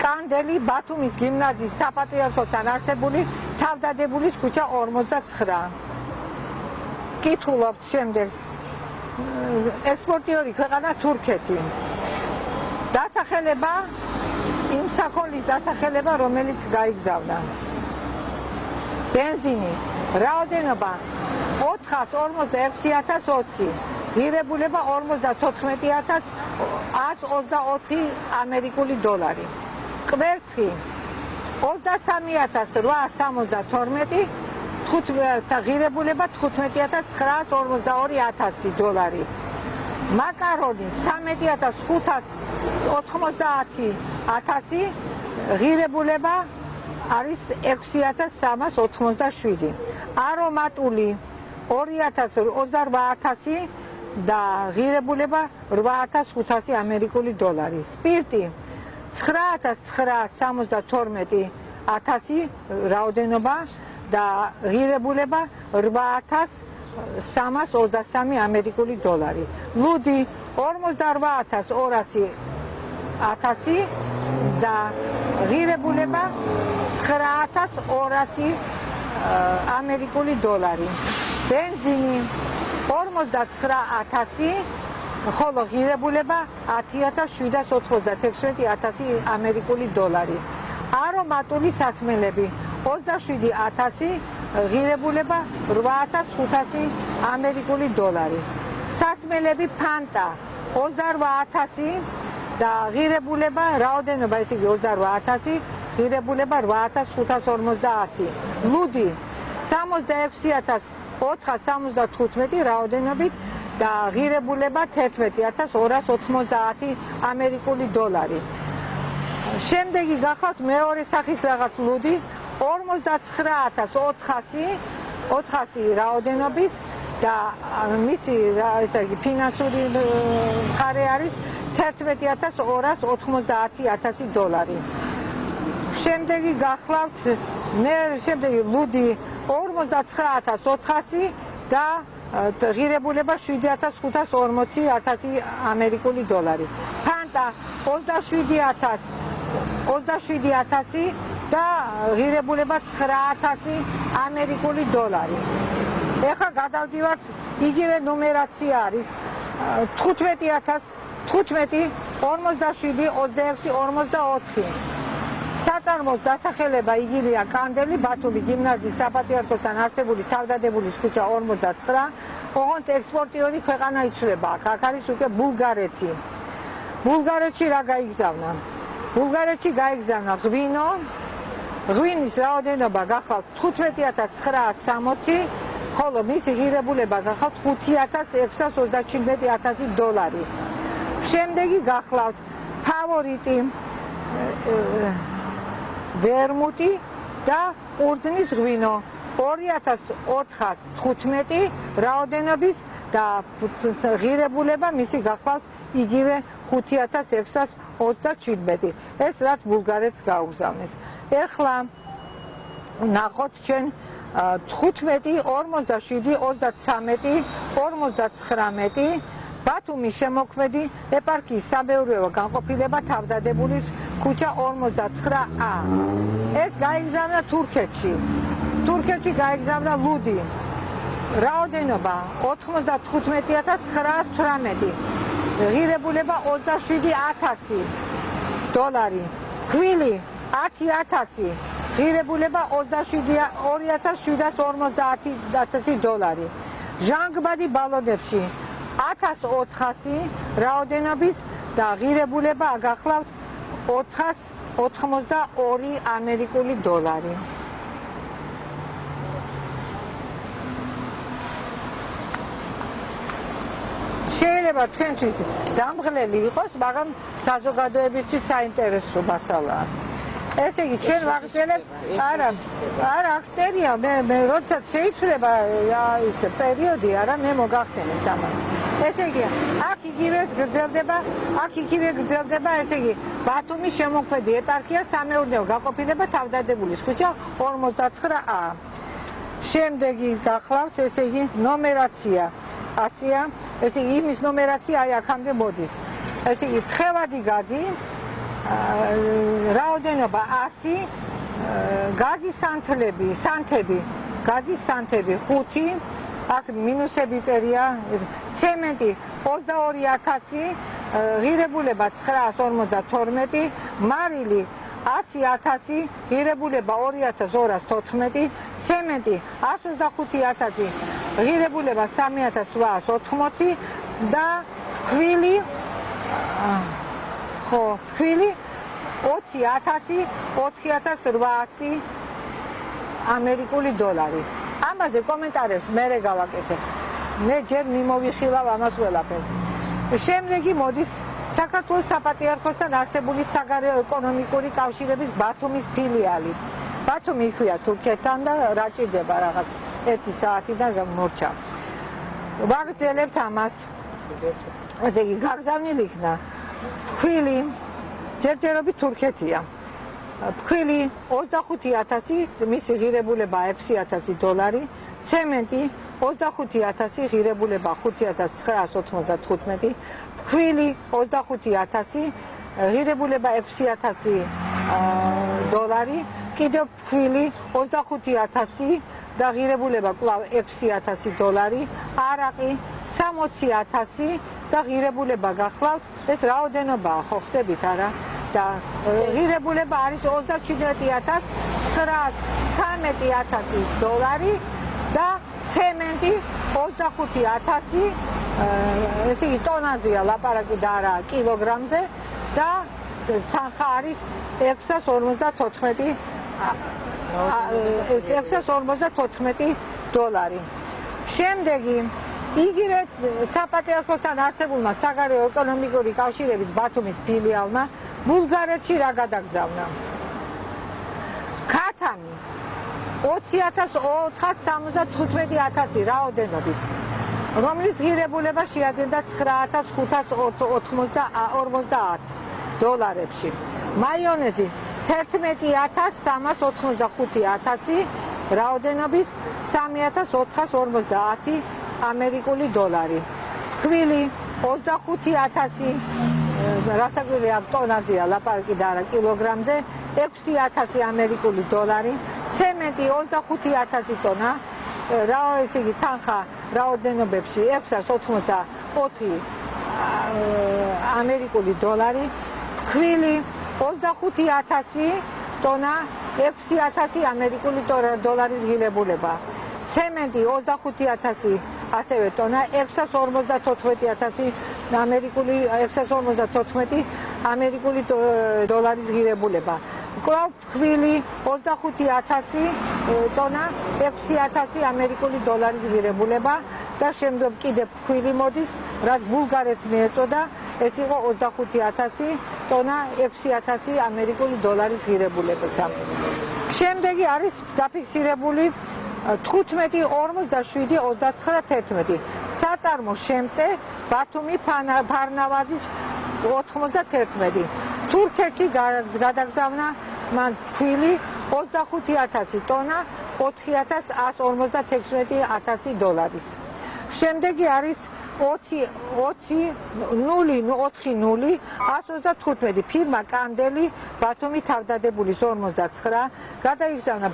კანდელი ბათუმის გიმნაზიის საპატრიარქოსთან არსებული თავდადებულის ქუჩა 49. კითხულობთ შემდეგს. ექსპორტიორი ქვეყანა თურქეთი. დასახელება იმ საქონლის დასახელება, რომელიც გაიგზავნა. ბენზინი რაოდენობა 456020, ღირებულება 54124 ამერიკული დოლარი. კვერცხი 23872, ღირებულება 15942 დოლარი. მაკარონი 13590, ღირებულება არის 6387. არომატული 228000 და ღირებულება 8500 ამერიკული დოლარი. სპირტი 9972 რაოდენობა და ღირებულება 8323 ამერიკული დოლარი. ლუდი 48200 და ღირებულება 9200 ამერიკული დოლარი. ბენზინი 59000, ხოლო ღირებულება 10796 ამერიკული დოლარი. არომატული სასმელები 27000, ღირებულება 8500 ამერიკული დოლარი. სასმელები ფანტა 28000 და ღირებულება რაოდენობა ესე იგი 28000, ღირებულება 8550. ლუდი 66475 რაოდენობით და ღირებულება 11,290 ამერიკული დოლარი. შემდეგი გახლავთ მეორე სახის რაღაც ლუდი 49,400 რაოდენობის და მისი ესე იგი ფინანსური მხარე არის 11,290 დოლარი. შემდეგი გახლავთ შემდეგი ლუდი 59,400 და ღირებულება 7,540 ამერიკული დოლარი. ფანტა 27,000 და ღირებულება 9,000 ამერიკული დოლარი. ეხლა გადავდივართ იგივე ნუმერაცია არის 15,000 15 47 26 44. საწარმოს დასახელება იგივეა კანდელი ბათუმი გიმნაზიის საპატრიარქოსთან არსებული თავდადებულის ქუჩა 49. ოღონდ ექსპორტიორი ქვეყანა იცვლება აქ არის უკვე ბულგარეთი. ბულგარეთში რა გაიგზავნა? ბულგარეთში გაიგზავნა ღვინო. ღვინის რაოდენობა გახლავთ 15,960, ხოლო მისი ღირებულება გახლავთ 5,637 დოლარი. შემდეგი გახლავთ ფავორიტი ვერმუტი და ყურძნის ღვინო 2,415 რაოდენობის და ღირებულება მისი გახლავთ იგივე 5,637. ეს რაც ბულგარეთს გაუგზავნეს. ეხლა ნახოთ ჩვენ 15, 47, 33, 59 ბათუმის შემოქმედი ეპარქიის სამეურვეო განყოფილება თავდადებულის ქუჩა 49A. ეს გაიგზავნა თურქეთში. თურქეთში გაიგზავნა ლუდი. რაოდენობა 95,918. ღირებულება 27,000 დოლარი. ქვილი 10,000. ღირებულება 2,750 დოლარი. ჟანგბადი ბალონებში 1,400 რაოდენობის და ღირებულება გახლავთ 482 ამერიკული დოლარი. შეიძლება თქვენთვის დამღლელი იყოს, მაგრამ საზოგადოებისთვის საინტერესო მასალაა. ესე იგი ჩვენ ვაგრძელებთ არა აღწერია მე როდესაც შეიცვლება ის პერიოდი არა მე მოგახსენებთ ამას. ესე იგი აქ იგივე გრძელდება ესე იგი ბათუმის შემოქმედი ეპარქია სამეურნეო განყოფილება თავდადებულის ქუჩა 49A. შემდეგი გახლავთ ესე იგი ნომერაცია ასია, ესე იგი იმის ნომერაცია აი აქამდე მოდის. ესე იგი თხევადი გაზი რაოდენობა 100, გაზის სანთები 5, აქ მინუსები წერია, ცემენტი 22,000, ღირებულება 952, მარილი 100,000, ღირებულება 2,214, ცემენტი 125,000, ღირებულება 3,880 და ქვილი 20,000 4,800 ამერიკული დოლარი. ამაზე კომენტარებს მე გავაკეთებ. მე ჯერ მიმოვიხილავ ამას ყველაფერს. შემდეგი მოდის საქართველოს საპატრიარქოსთან არსებული საგარეო ეკონომიკური კავშირების ბათუმის ფილიალი. ბათუმი იქვია თურქეთთან და რა ჭირდება რაღაც 1 საათი და მორჩა. ვაგრძელებთ ამას. ესე იგი გაგზავნილ იქნა ფქვილი ჯერჯერობით თურქეთია. ფქვილი 25,000, მისი ღირებულება 6,000 დოლარი, ცემენტი 25,000, ღირებულება 5,995, ფქვილი 25,000, ღირებულება 6,000 დოლარი, კიდევ ფქვილი 25,000 და ღირებულება კვლავ 6,000 დოლარი, არაყი 60,000 და ღირებულება გახლავთ, ეს რაოდენობაა, ხო ხდებით არა? და ღირებულება არის 27,913 დოლარი და ცემენტი 25,000, ესე იგი ტონაზეა ლაპარაკი და არა კილოგრამზე და თანხა არის 654 დოლარი. შემდეგი იგივე საპატრიარქოსთან არსებულმა საგარეო ეკონომიკური კავშირების ბათუმის ფილიალმა ბულგარეთში რა გადაგზავნა. ქათამი 20,475 რაოდენობით, რომლის ღირებულება შეადგენდა $9,550 მაიონეზი 11,385 რაოდენობის $3,450 ამერიკული დოლარი. თქვილი 25,000 რასაკვირველია ტონაზეა ლაპარაკი და არა კილოგრამზე 6,000 ამერიკული დოლარი, ცემენტი 25,000 ტონა, ესე იგი თანხა რაოდენობებში 684 ამერიკული დოლარი, თქვილი 25,000 ტონა, 6,000 ამერიკული დოლარის ღირებულება, ცემენტი 25,000 ასევე ტონა, 654 ამერიკული დოლარის ღირებულება. კვლავ თქვილი 25,000 ტონა, 6,000 ამერიკული დოლარის ღირებულება და შემდგომ კიდევ თქვილი მოდის, რაც ბულგარეთს მიეწოდა, ეს იყო 25,000 ტონა, 6,000 ამერიკული დოლარის ღირებულებისა. შემდეგი არის დაფიქსირებული 15,47,29,11 საწარმო შემწე ბათუმი ფარნავაზის 91. თურქეთში გადაგზავნა მან თქვილი 25,000 ტონა, 4,156 დოლარის. შემდეგი არის 20,040,135 ფირმა კანდელი ბათუმი თავდადებულის 49 გადაიგზავნა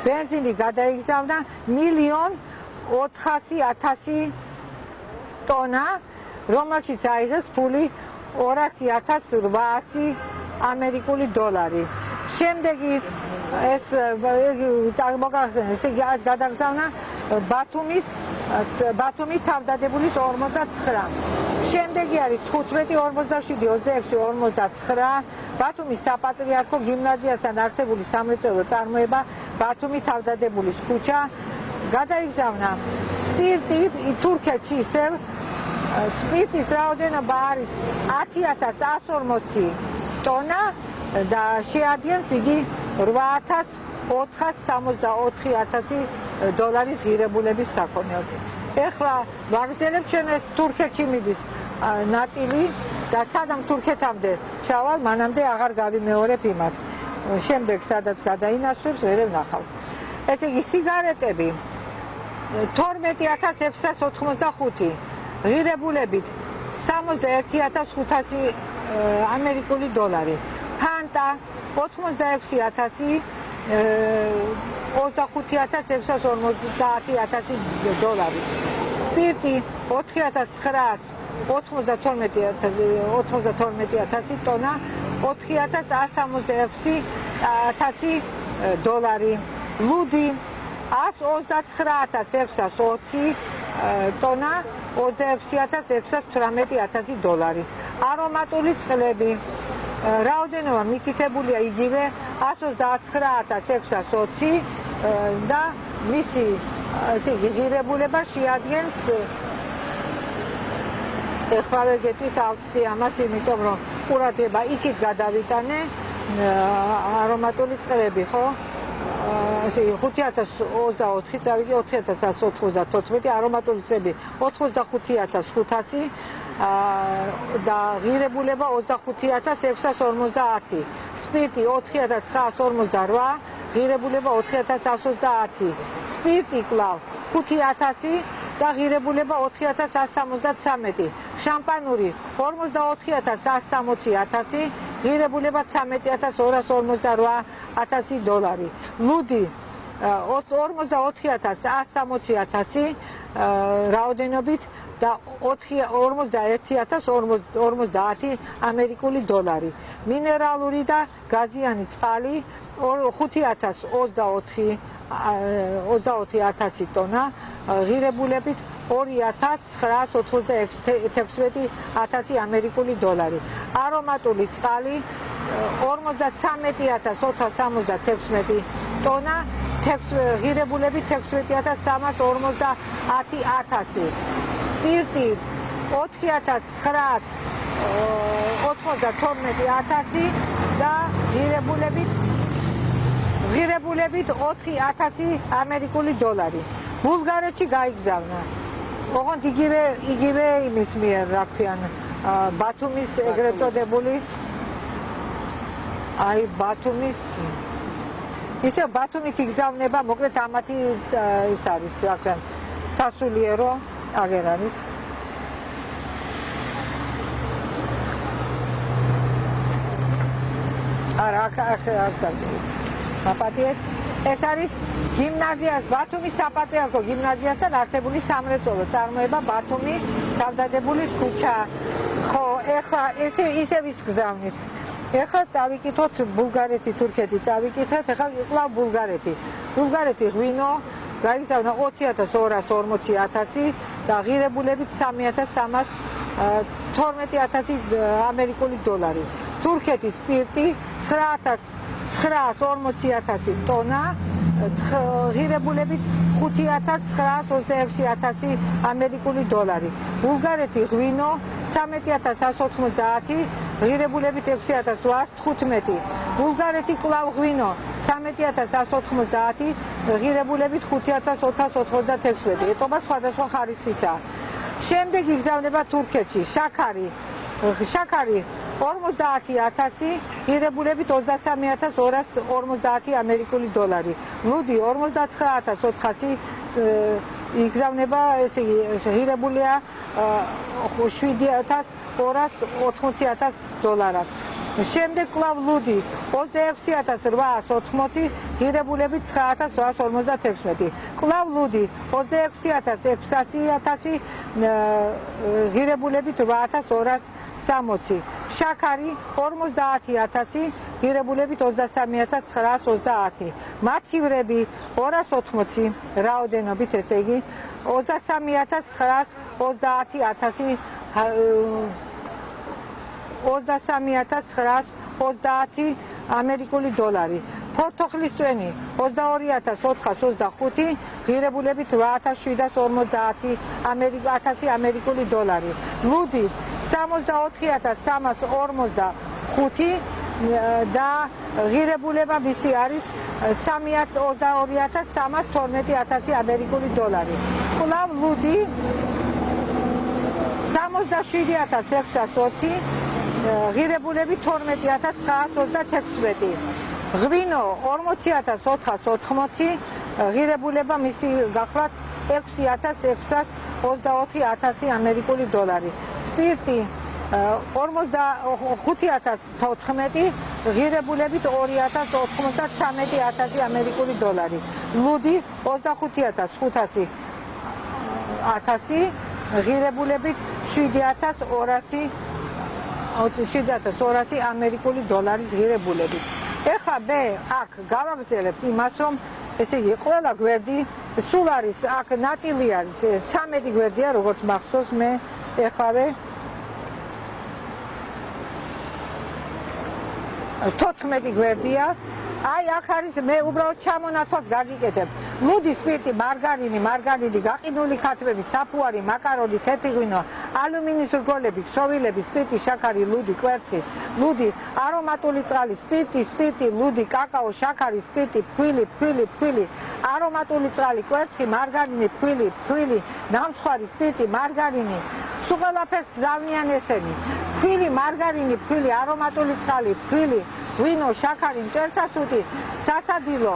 ბენზინი გადაიგზავნა 1,400,000 ტონა, რომელშიც აიღეს ფული 200,800 ამერიკული დოლარი. შემდეგი ეს გადაგზავნა ბათუმი თავდადებულის 49. შემდეგი არის 15, 47, 26, 49 ბათუმის საპატრიარქო გიმნაზიასთან არსებული სამრეწველო წარმოება ბათუმი თავდადებულის ქუჩა. გადაიგზავნა სპირტი თურქეთში ისევ სპირტის რაოდენობა არის 10,140 ტონა და შეადგენს იგი 8,464 დოლარის ღირებულების საქონელს. ეხლა ვაგრძელებ ჩვენ ეს თურქეთში მიდის ნაწილი და სადამ თურქეთამდე ჩავალ, მანამდე აღარ გავიმეორებ იმას. შემდეგ სადაც გადაინაცვლებს, ვერ ვნახავ. ესე იგი სიგარეტები 12,685 ღირებულებით 61,500 ამერიკული დოლარი. ფანტა 86,000 25,650 დოლარი. სპირტი 4,992,000 ტონა, 4,166,000 დოლარი. ლუდი 129,620 ტონა, 26,618 დოლარის. არომატული წყლები რაოდენობა მითითებულია იგივე 129,620 და მისი ღირებულება შეადგენს, ეხლა ვერ გეტყვით ავწდი ამას, იმიტომ რომ ყურადღება იქით გადავიტანე, არომატული წყლები, ხო? 5,024 წავიდი 4,194 არომატული წყლები 85,500 და ღირებულება 25,650. სპირტი 4,948, ღირებულება 4,130. სპირტი კვლავ 5,000 და ღირებულება 4,173. შამპანური 44,160,000, ღირებულება 13,248,000 დოლარი. ლუდი 44,160,000 რაოდენობით და 41,050 ამერიკული დოლარი. მინერალური და გაზიანი წყალი 5,024,000 ტონა, ღირებულებით 2,996,000 ამერიკული დოლარი. არომატული წყალი 53,476 ტონა, ღირებულები 16,350, სპირტი 4,992 და ღირებულებით 4,000 ამერიკული დოლარი. ბულგარეთში გაიგზავნა. ოღონდ იგივე იმის მიერ, რა ქვიან, ბათუმის ეგრეთ წოდებული ბათუმის ისე ბათუმით იგზავნება, მოკლედ ამათი ის არის, რა ქვიან, სასულიერო აგერ არის. არა, აპატიეთ. ეს არის გიმნაზიას, ბათუმის საპატრიარქო გიმნაზიასთან არსებული სამრეწველო წარმოება ბათუმი, თავდადებულის ქუჩა. ხო, ეხლა ისევ ის გზავნის. ეხლა წავიკითხოთ ბულგარეთი, თურქეთი წავიკითხეთ, ეხლა კვლავ ბულგარეთი. ბულგარეთი ღვინო გაიგზავნა 20,240 და ღირებულებით 3,312 ამერიკული დოლარი. თურქეთის სპირტი 9,940 ტონა, ღირებულებით 5,926 ამერიკული დოლარი. ბულგარეთი ღვინო 13,190, ღირებულებით 6,815. ბულგარეთი კვლავ ღვინო 13,190, ღირებულებით 5,496. ეტობა სხვადასხვა ხარისხისაა. შემდეგ იგზავნება თურქეთში შაქარი 50,000, ღირებულებით 23,250 ამერიკული დოლარი. ლუდი 49,400 იგზავნება, ესე იგი ღირებულია 7,280 დოლარად. შემდეგ კვლავ ლუდი 26,880, ღირებულებით 9,856. კვლავ ლუდი 26,600, ღირებულებით 8,260. შაქარი 50,000, ღირებულებით 23,930. მაცივრები 280 რაოდენობით, ესე იგი 23,930 ამერიკული დოლარი. ფორთოხლის წვენი 22,425, ღირებულებით 8,750 ამერიკული დოლარი. ლუდი 64,345 და ღირებულება მისი არის 22,312 ამერიკული დოლარი. კვლავ ლუდი 67,620, ღირებულები 12,926. ღვინო 40,480, ღირებულება მისი გახლავთ 6,624 ამერიკული დოლარი. სპირტი 5,014, ღირებულებით 2,093 ამერიკული დოლარი. ლუდი 25,500, ღირებულებით 7,200 ამერიკული დოლარის ღირებულებით. ეხლა მე აქ გავაგრძელებთ იმას, რომ ესე იგი ყველა გვერდი სულ არის, აქ ნაწილი არის 13 გვერდია, როგორც მახსოვს მე ეხლავე 14 გვერდია. აი აქ არის, მე უბრალოდ ჩამონათვალს გაგიკეთებ. ლუდი, სპირტი, მარგარინი, გაყინული ხათბები, საფუარი, მაკარონი, თეთრი ღვინო, ალუმინის რგოლები, ქსოვილები, სპირტი, შაქარი, ლუდი, კვერცხი, ლუდი, არომატული წყალი, სპირტი, ლუდი, კაკაო, შაქარი, სპირტი, ფქვილი, არომატული წყალი, კვერცხი, მარგარინი, ფქვილი, ნამცხვარი, სპირტი, მარგარინი. სულ ყველაფერს გზავნიან ესენი. ფქვილი, მარგარინი, ფქვილი, არომატული წყალი, ფქვილი, ღვინო, შაქარი, მტვერცასუთი, სასადილო,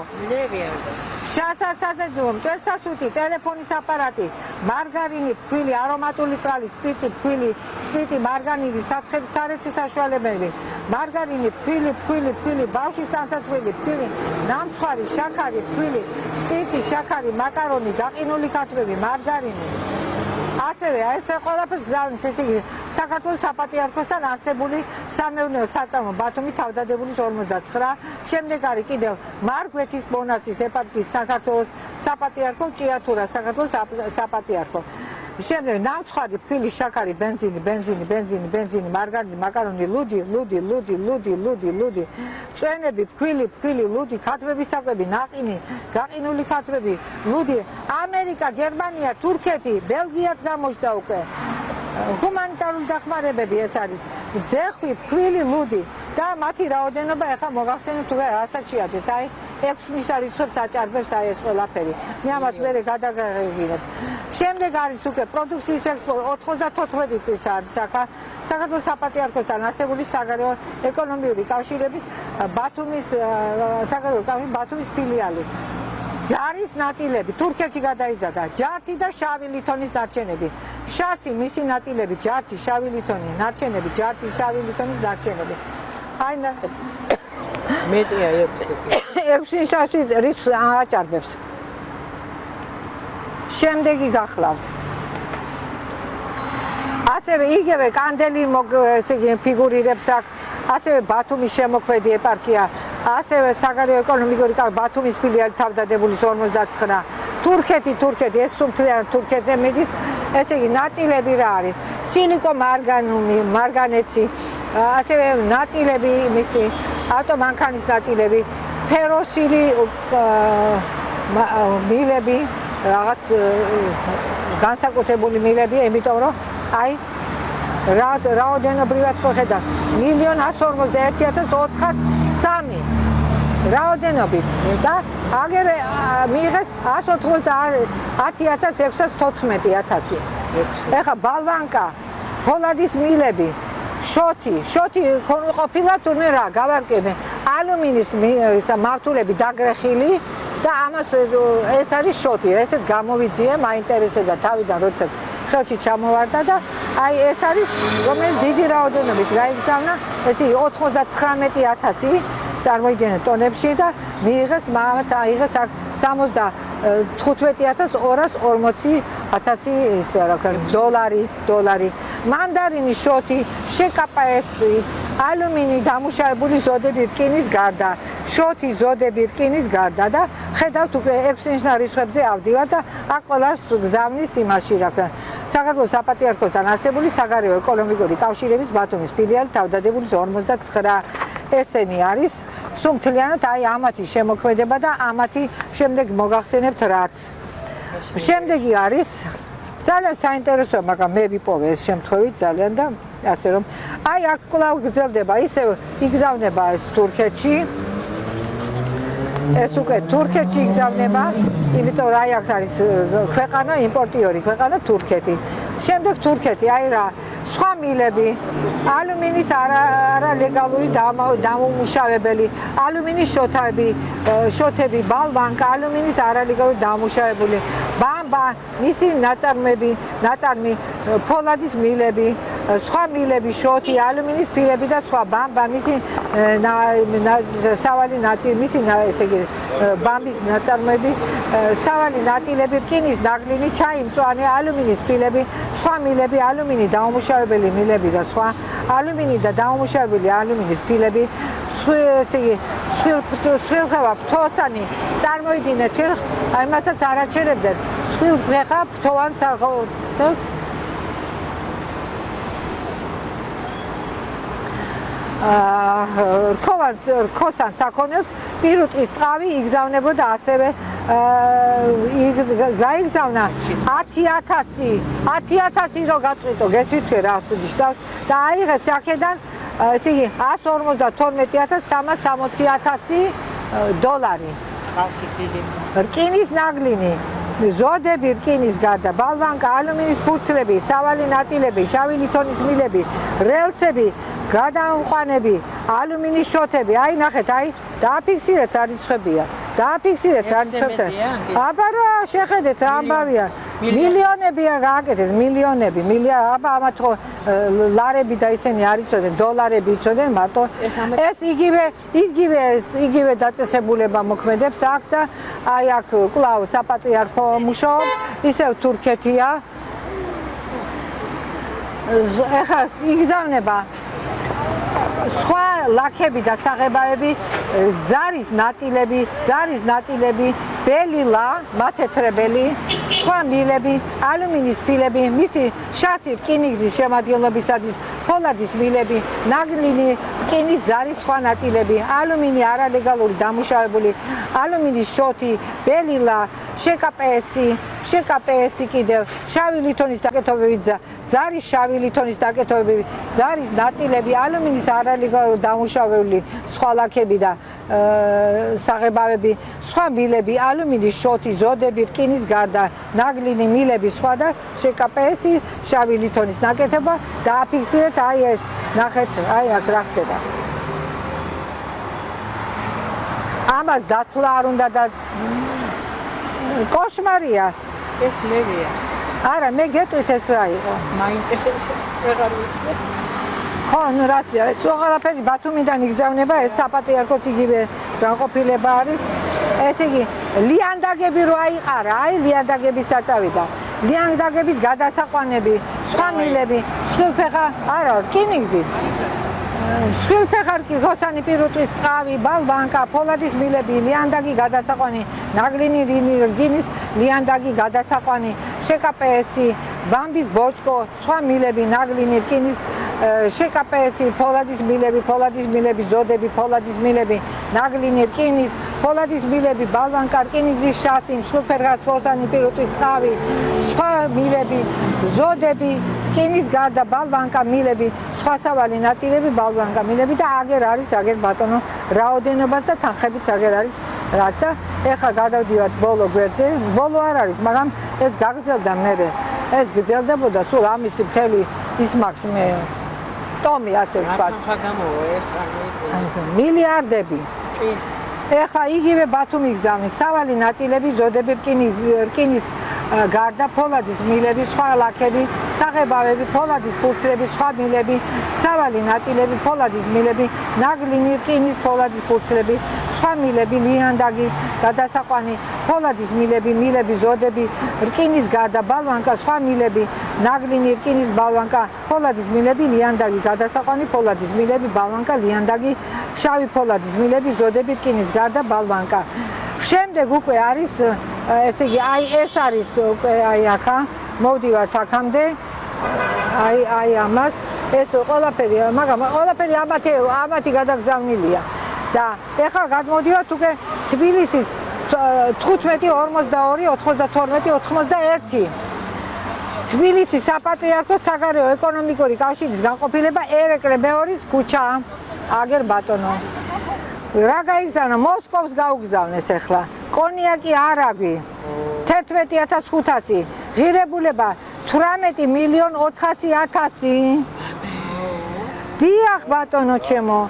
მტვერცასუთი, ტელეფონის აპარატი, მარგარინი, ფქვილი, არომატული წყალი, სპირტი, მარგარინი, სარეცის საშუალებები, მარგარინი, ფქვილი, ბავშვის ტანსაცმელი, ფქვილი, ნამცხვარი, შაქარი, ფქვილი, სპირტი, შაქარი, მაკარონი, გაყინული ხათბები, მარგარინი. ასევე ეს ყველაფერს გზავნის, ესე იგი საქართველოს საპატრიარქოსთან არსებული სამეურნეო საწარმო ბათუმი თავდადებულის 59, შემდეგ არის კიდევ მარგვეთის მონასტრის ეპარქიის საქართველოს საპატრიარქო, ჭიათურა საქართველოს საპატრიარქო. შემდეგ ნამცხვარი, ფქვილი, შაქარი, ბენზინი, მარგარინი, მაკარონი, ლუდი, წვენები, ფქვილი, ლუდი, ქათმები, საკვები, ნაყინი, გაყინული ქათმები, ლუდი, ამერიკა, გერმანია, თურქეთი, ბელგიაც გამოჩნდა უკვე. ჰუმანიტარული დახმარებები ეს არის. ძეხვი, ფქვილი, ლუდი და მათი რაოდენობა ახლა მოგახსენებთ თუ რასაც შეადგენს. აი 6 ნიშნარიცხვებს აჭარბებს აი ეს ყველაფერი. მე ამას მერე გადაგაგებინებ. შემდეგ არის უკვე პროდუქციის ექსპორტი 94 წლის არის ახლა საქართველოს საპატრიარქოსთან არსებული საგარეო ეკონომიური კავშირების ბათუმის ფილიალი. ჯარის ნაწილები თურქეთში გადაიზარდა, ჯართი და შავი ლითონის ნარჩენები. შასი მისი ნაწილები, ჯართი, შავი ლითონი, ნარჩენები, ჯართი, შავი ლითონის ნარჩენები. აი ნახეთ. მეტია 6 6 რის აჭარბებს. შემდეგი გახლავთ. ასევე იგივე კანდელი ფიგურირებს აქვს, ასევე ბათუმის შემოქმედი ეპარქია, ასევე საგარეო ეკონომიკური ბათუმის ფილიალი თავდადებულის 59, თურქეთი, ეს სუბთლიანი თურქეთზე მიდის, ესე იგი ნაწილები რა არის? სილიკო მარგანეცი, ასევე ნაწილები მისი ავტომანქანის ნაწილები, ფეროსილი მილები, რაღაც განსაკუთრებული მილები, იმიტომ რომ აი რაოდენობრივად ხედავთ 1,141,403 რაოდენობით და აგერე მიიღეს 190,614. ეხა ბალვანკა, ფოლადის მილები, შოთი ყოფილა თურმე რა გავარკვევენ, ალუმინის მავთულები დაგრეხილი და ამას ეს არის შოთი, ესეც გამოვიძიე, მაინტერესებდა თავიდან როდესაც ხელში ჩამოვარდა და აი ეს არის რომელიც დიდი რაოდენობით გაიგზავნა, ესე იგი 99,000 წარმოიდგინეთ ტონებში და მიიღეს 75,240 დოლარი. მანდარინი, შოთი, შეკაპაესი, ალუმინი დამუშავებული ზოდები რკინის გარდა, შოთი ზოდები რკინის გარდა და ხედავთ უკვე 6 ნიშნარიცხვებზე ავდივარ და აქ ყველას გზავნის იმაში რა ქვია. საქართველოს საპატრიარქოსთან არსებული საგარეო ეკონომიკური კავშირების ბათუმის ფილიალი თავდადებულის 59. ესენი არის სუმთლიანად აი ამათი შემოქმედება და ამათი შემდეგ მოგახსენებთ რაც. შემდეგი არის ძალიან საინტერესოა, მაგრამ მე ვიპოვე ეს შემთხვევით ძალიან და ასე რომ აი აქ კვლავ გრძელდება ისევ იგზავნება ეს თურქეთში. ეს უკვე თურქეთში იგზავნება, იმიტომ რომ აი აქ არის ქვეყანა, იმპორტიორი ქვეყანა თურქეთი. შემდეგ თურქეთი, აი რა, სხვა მილები, ალუმინის არალეგალური დამუშავებელი, ალუმინის შოთები, ბალვანკა, ალუმინის არალეგალური დამუშავებული, ბამბა, მისი ნაწარმი, ფოლადის მილები, სხვა მილები, შოთი, ალუმინის ფილები და სხვა ბამბა, მისი სავალი ნაწილი, მისი ესე იგი ბამბის ნაწარმები, სავალი ნაწილები, რკინის ნაგლინი, ჩაი, მწვანე, ალუმინის ფილები, სხვა მილები, ალუმინი დაუმუშავებელი მილები და სხვა, ალუმინი და დაუმუშავებელი ალუმინის ფილები, ესე იგი სხვილღება, ფთოვანი, წარმოიდგინეთ, აი მასაც არ აჩერებდნენ, სხვილღება, ფთოვან სახელმწიფოს რქოსან საქონელს პირუტყვის ტყავი იგზავნებოდა ასევე გაიგზავნა 10,000 რო გაწყვიტო გესვითვე რას ნიშნავს და აიღეს აქედან ესე იგი 152,360,000 დოლარი. ყავსი დიდი. რკინის ნაგლინი, ზოდები რკინის გარდა, ბალვანკა, ალუმინის ფურცლები, სავალი ნაწილები, შავი ლითონის მილები, რელსები, გადამყვანები, ალუმინის შოთები, აი ნახეთ, აი დააფიქსირეთ რა რიცხვებია. დააფიქსირეთ რა რიცხვებია. აბა რა შეხედეთ რა ამბავია. მილიონებია გააკეთეს, მილიონები, აბა ამათ ხო ლარები და ისინი არ იცოდნენ, დოლარები იცოდნენ, მარტო ეს იგივე დაწესებულება მოქმედებს აქ და აი აქ კვლავ საპატრიარქო მუშაობს, ისევ თურქეთია. ეხლა იგზავნება სხვა ლაქები და საღებავები, ძარის ნაწილები, ბელილა, მათეთრებელი სხვა მილები, ალუმინის ფილები, მისი შასი რკინიგზის შემადგენლობისათვის ფოლადის მილები, ნაგლინი რკინის ზარის სხვა ნაწილები, ალუმინი არალეგალური დამუშავებული, ალუმინის შოთი, ბელილა, შეკაპესი კიდევ, შავი ლითონის დაკეთებები, ზარის შავი ლითონის დაკეთებები, ზარის ნაწილები, ალუმინის არალეგალური დამუშავებული სხვა ლაქები და საღებავები, სხვა მილები, ალუმინის შოთი, ზოდები, რკინის გარდა, ნაგლინი, მილები, სხვა და შეკაპესი, შავი ლითონის ნაკეთება და აფიქსირეთ აი ეს, ნახეთ, აი აქ რა ხდება. ამას დათვლა არ უნდა და კოშმარია. ეს ლევია. არა, მე გეტყვით ეს რა იყო. მაინტერესებს, ვეღარ ვიტყვი. ხო, ნუ რასია, ეს ყველაფერი ბათუმიდან იგზავნება, ეს საპატრიარქოს იგივე განყოფილება არის. ესე იგი, ლიანდაგები რო აიყარა, აი ლიანდაგების საწავიდა. ლიანდაგების გადასაყვანები, სხვა მილები, სხილფეხა, არა, რკინიგზის. სხილფეხა რკინიგზოსანი პირუტყვის ტყავი, ბალბანკა, ფოლადის მილები, ლიანდაგი გადასაყვანი, ნაგლინი რკინის ლიანდაგი გადასაყვანი, შეკაპესი, ბამბის ბოჭკო, სხვა მილები, ნაგლინი რკინის შეკაპესი, ფოლადის მილები, ზოდები, ფოლადის მილები, ნაგლინი რკინის, ფოლადის მილები, ბალბანკა, რკინიგზის შასი, სხილფეხა, სხილოსანი პირუტყვის ტყავი, სხვა მილები, ზოდები, რკინის გარდა, ბალბანკა, მილები, სხვა სავალი ნაწილები, ბალბანკა, მილები და აგერ არის, აგერ ბატონო, რაოდენობას და თანხებით აგერ არის რაც და ეხლა გადავდივართ ბოლო გვერდზე, ბოლო არ არის, მაგრამ ეს გაგრძელდა მერე, ეს გრძელდებოდა სულ ამისი მთელი ის მაქვს მე ტომი ასე ვთქვათ. ახლა გამოვა ეს წარმოიდგინე. მილიარდები. კი. ეხლა იგივე ბათუმი გზავნის სავალი ნაწილები, ზოდები, რკინის გარდა, ფოლადის მილები, სხვა ლაქები, საღებავები, ფოლადის ფურცლები, სხვა მილები, სავალი ნაწილები, ფოლადის მილები, ნაგლინი, რკინის, ფოლადის ფურცლები, სხვა მილები, ლიანდაგი, გადასაყვანი, ფოლადის მილები, ზოდები, რკინის გარდა, ბალბანკა, სხვა მილები, ნაგლინი, რკინის, ბალბანკა, ფოლადის მილები, ლიანდაგი, გადასაყვანი, ფოლადის მილები, ბალბანკა, ლიანდაგი, შავი ფოლადის მილები, ზოდები, რკინის გარდა, ბალბანკა. შემდეგ უკვე არის, ესე იგი, აი ეს არის უკვე აი აქა, მოვდივართ აქამდე, აი ამას, ეს ყველაფერი, მაგრამ ყველაფერი ამათი გადაგზავნილია. და ეხლა გადმოდივართ უკვე თბილისის 15-42-92-91 თბილისის საპატრიარქოს საგარეო ეკონომიკური კავშირის განყოფილება ერეკლე-მეორის ქუჩა, აგერ ბატონო. რა გაიგზავნა? მოსკოვს გაუგზავნეს ეხლა. კონიაკი არაგვი 11,500, ღირებულება 18,400,000. დიახ ბატონო ჩემო,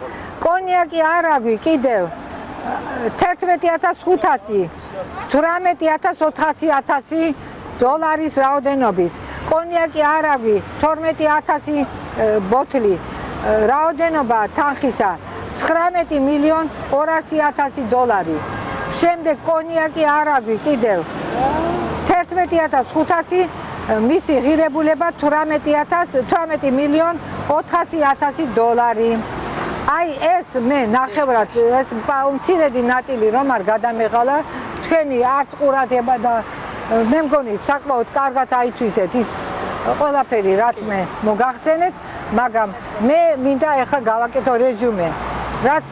კონიაკი არაგვი კიდევ 11,500, 18,400,000 დოლარის რაოდენობის. კონიაკი არაგვი 12,000 ბოთლი, რაოდენობა თანხისა 19,200,000 დოლარი. შემდეგ კონიაკი არაგვი კიდევ 11,500, მისი ღირებულება 18,400,000 დოლარი. აი ეს მე ნახევრად ეს უმცირედი ნაწილი რომ არ გადამეღალა, თქვენი არც ყურადღება და მე მგონი საკმაოდ კარგად აითვისეთ ის ყველაფერი რაც მე მოგახსენეთ, მაგრამ მე მინდა ეხლა გავაკეთო რეზიუმე, რაც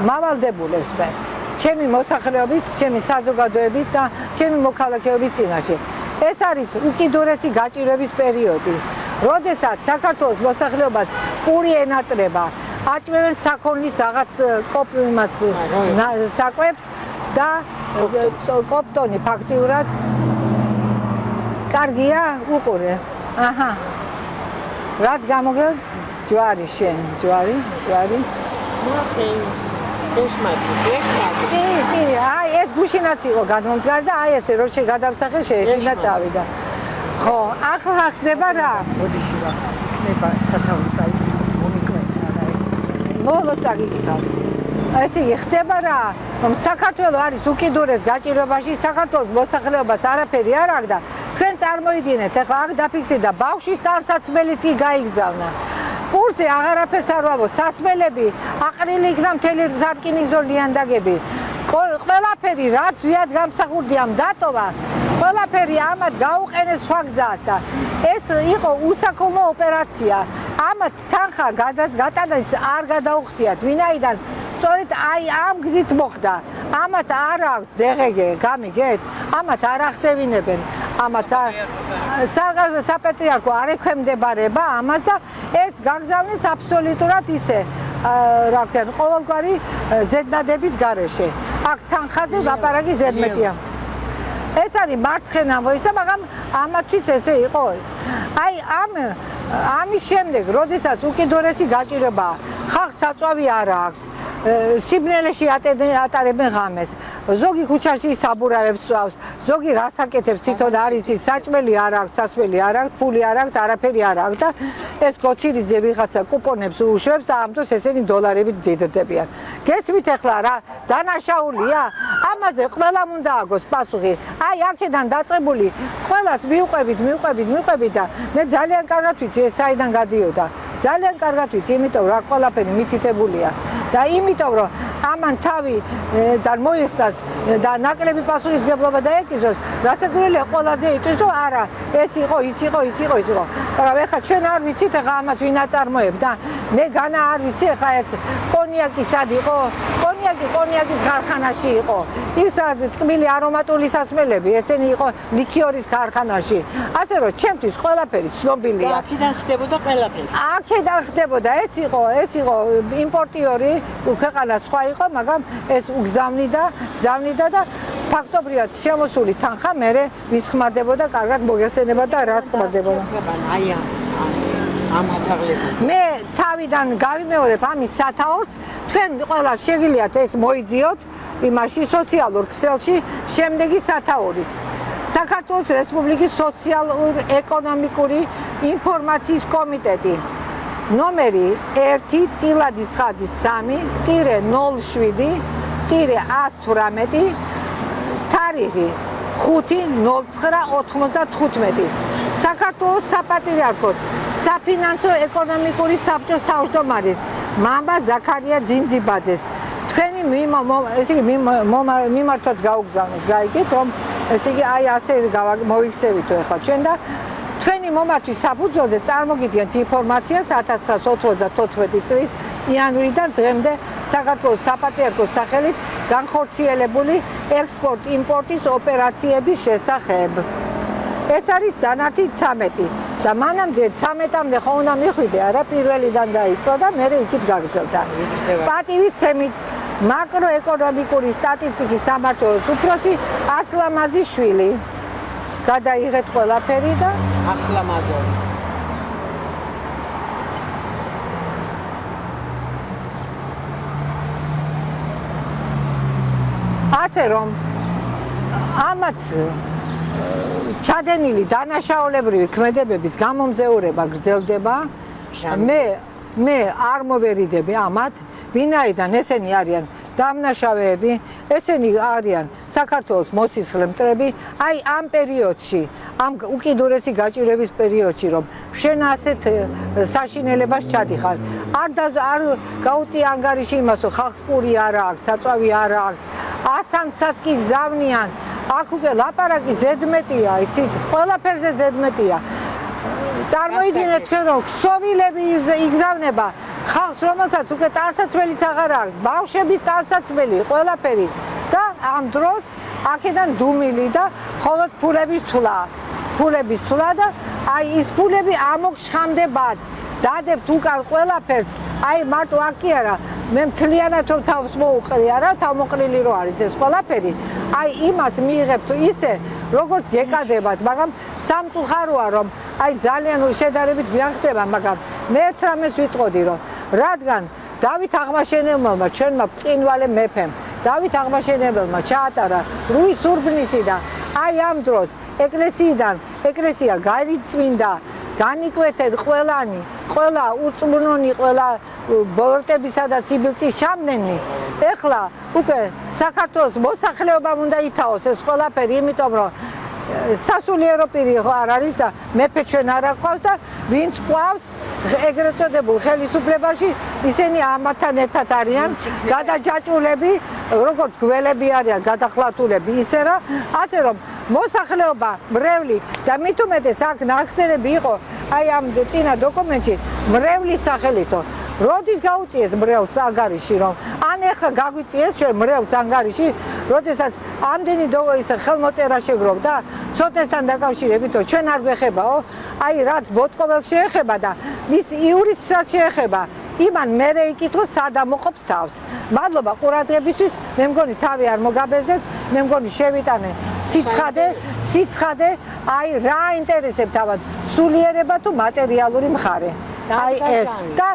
მავალდებულებს მე ჩემი მოსახლეობის, ჩემი საზოგადოების და ჩემი მოქალაქეობის წინაშე. ეს არის უკიდურესი გაჭირვების პერიოდი, როდესაც საქართველოს მოსახლეობას პური ენატრება, აჭმევენ საქონლის რაღაც კოპიმას საკვებს და კოპტონი ფაქტიურად. კარგია, უყურე. აჰა. რაც გამოგებ? ჯვარი შენ, ჯვარი. კი, აი ეს გუშინაც იყო გადმომდგარი და აი ესე რო შეგადავსახე შეეშინა წავიდა. ხო, ახლა ხდება რა? ოდიში რა იქნება სათავე წაიკითხო, მომიკვეცა რა ეს. ბოლოს წაგიკითხავ. ესე იგი ხდება რა, რომ საქართველოს არის უკიდურეს გაჭირვებაში, საქართველოს მოსახლეობას არაფერი არ აქვს და თქვენ წარმოიდგინეთ, ახლა აქ დაფიქსირდა ბავშვის ტანსაცმელიც კი გაიგზავნა. პურზე აღარაფერს არ ვამბობ, სასმელები, აყრილი იქნა მთელი სარკინიგზო ლიანდაგები. ყველაფერი რაც ვიად გამსახურდია დატოვა, ყველაფერი ამათ გაუყენეს სხვა გზას და ეს იყო უსაქონლო ოპერაცია. ამათ თანხა გატანას არ გადაუხდიათ, ვინაიდან სწორედ აი ამ გზით მოხდა. ამათ არ აქვს დღეგე, გამიგეთ? ამათ არ ახდევინებენ. ამათ საპატრიარქო არ ექვემდებარება ამას და ეს გაგზავნეს აბსოლუტურად ისე რა ქვია, ყოველგვარი ზედნადების გარეშე. აქ თანხაზე ლაპარაკი ზედმეტია. ეს არის მარცხენა მოისა, მაგრამ ამათთვის ესე იყო. აი ამის შემდეგ, როდესაც უკიდურესი გაჭირება, ხალხს საწვავი არ აქვს, სიბნელეში ატარებენ ღამეს. ზოგი ქუჩაში საბურავებს წვავს, ზოგი რას აკეთებს, თვითონ არის ის საჭმელი არ აქვს, სასმელი არ აქვს, ფული არ აქვს, არაფერი არ აქვს და ეს გოცირიძე ვიღაცა კუპონებს უშვებს და ამ დროს ესენი დოლარებით დიდრდებიან. გესმით ახლა რა დანაშაულია? ამაზე ყველამ უნდა აგოს პასუხი. აი აქედან დაწყებული ყველას მივყვებით და მე ძალიან კარგად ვიცი ეს საიდან გადიოდა. ძალიან კარგად ვიცი, იმიტომ რა ყველაფერი მითითებულია და იმიტომ რომ ამან თავი და მოესწას და ნაკლები პასუხისგებლობა დაეკისროს, რასაკვირველია ყველაზე იწვის რომ არა, ეს იყო, ის იყო. მაგრამ ეხლა ჩვენ არ ვიცით ეხლა ამას ვინ აწარმოებ და მე განა არ ვიცი ეხლა ეს კონიაკი სად იყო? კონიაკის ქარხანაში იყო. ის ტკბილი არომატული სასმელები, ესენი იყო ლიქიორის ქარხანაში. ასე რომ ჩემთვის ყველაფერი ცნობილია. აქედან ხდებოდა ყველაფერი. აქედან ხდებოდა, ეს იყო იმპორტიორი ქვეყანა სხვა იყო, მაგრამ ეს გზავნიდა და ფაქტობრივად შემოსული თანხა მერე ვისხმარდებოდა, კარგად მოგესენება და რას ხმარდებოდა. აი ამ ათაღლები. მე თავიდან გავიმეორებ ამის სათაურს, თქვენ ყველა შეგიძლიათ ეს მოიძიოთ იმაში სოციალურ ქსელში შემდეგი სათაურით. საქართველოს რესპუბლიკის სოციალურ-ეკონომიკური ინფორმაციის კომიტეტი ნომერი 1 წილადის ხაზი 3-07-118 თარიღი 5/09/95 საქართველოს საპატრიარქოს საფინანსო ეკონომიკური საბჭოს თავმჯდომარის მამბა ზაქარია ძინძიბაძეს თქვენი მიმართვაც გაუგზავნეს, გაიგეთ რომ ესე იგი აი ასე მოვიქცევითო ახლა ჩვენ და თქვენი მომართვის საფუძველზე წარმოგიდგენთ ინფორმაციას 1994 წლის იანვრიდან დღემდე საქართველოს საპატრიარქოს სახელით განხორციელებული ექსპორტ-იმპორტის ოპერაციების შესახებ. ეს არის დანართი 13 და მანამდე 13-მდე ხო უნდა მიხვიდე, არა პირველიდან დაიწყო და მერე იქით გაგრძელდა. პატივისცემით მაკროეკონომიკური სტატისტიკის სამმართველოს უფროსი ასლამაზიშვილი. გადაიღეთ ყველაფერი და ასლამაზოვი. ასე რომ ამათ ჩადენილი დანაშაულებრივი ქმედებების გამომზეურება გრძელდება. მე არ მოვერიდები ამათ, ვინაიდან ესენი არიან დამნაშავეები, ესენი არიან საქართველოს მოსისხლე მტრები. აი ამ პერიოდში, ამ უკიდურესი გაჭირების პერიოდში, რომ შენ ასეთ საშინელებას ჩადიხარ, არ გაუწია ანგარიში იმას, რომ ხალხს პური არ აქვს, საწვავი არ აქვს, ასანთსაც კი გზავნიან. აქ უკვე ლაპარაკი ზედმეტია, იცით, ყველაფერზე ზედმეტია. წარმოიდგინეთ თქვენ რომ ქსოვილები იგზავნება ხალხს, რომელსაც უკვე ტანსაცმელის აღარ აქვს, ბავშვების ტანსაცმელი, ყველაფერი და ამ დროს აქედან დუმილი და მხოლოდ ფულების თვლა და აი ის ფულები ამოგშხამდებათ. დადებთ უკან ყველაფერს, აი მარტო აქ კი არა, მე მთლიანად რომ თავს მოუყრი არა, თავმოყრილი რო არის ეს ყველაფერი, აი იმას მიიღებთ ისე, როგორც გეკადებათ, მაგრამ სამწუხაროა რომ აი ძალიან შედარებით გვიან ხდება, მაგრამ მე ერთ რამეს ვიტყოდი, რომ რადგან დავით აღმაშენებელმა ჩვენმა ბრწყინვალე მეფემ დავით აღმაშენებელმა ჩაატარა რუის სურბნისი და აი ამ დროს ეკლესია გაიწმინდა, განიკვეთენ ყველა უწმუნონი, ყველა ბოროტებისა და სიბილწის ჩამდენი. ეხლა უკვე საქართველოს მოსახლეობამ უნდა ითავოს ეს ყველაფერი, იმიტომ რომ სასულიერო პირი არ არის და მეფე ჩვენ არ აქვს და ვინც ყავს ეგრეთ წოდებულ ხელისუფლებაში ისინი ამათთან ერთად არიან გადაჯაჭულები, როგორც გველები არიან გადახლათულები, ასე რომ მოსახლეობა მრევლი და მით უმეტეს აქ ნახსენები იყო აი ამ წინა დოკუმენტში მრევლის სახელითო. როდის გაუწიეს მრევლს ანგარიში, რომ ან ეხლა გაგვიწიეს ჩვენ მრევლს ანგარიში, როდესაც ამდენი ის ხელმოწერა შეგროვდა ცოტესთან დაკავშირებითო ჩვენ არ გვეხებაო, აი რაც ბოტკოველს შეეხება და მის იურისტსაც შეეხება, იმან მერე იკითხოს სად ამოყოფს თავს. მადლობა ყურადღებისთვის, მე მგონი თავი არ მოგაბეზდეთ, მე მგონი შევიტანე სიცხადე, აი რა ინტერესებს თავად სულიერება თუ მატერიალური მხარე. აი ეს და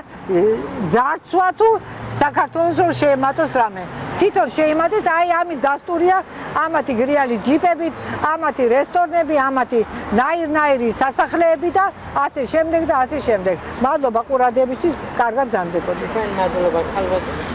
ძარცვა თუ საქართველოს შეემატოს რამე. თვითონ შეიმატეს, აი ამის დასტურია ამათი გრიალი ჯიპებით, ამათი რესტორნები, ამათი ნაირ-ნაირი სასახლეები და ასე შემდეგ და ასე შემდეგ. მადლობა ყურადღებისთვის, კარგად გრძანდებოდეთ. მადლობა, ხალხო.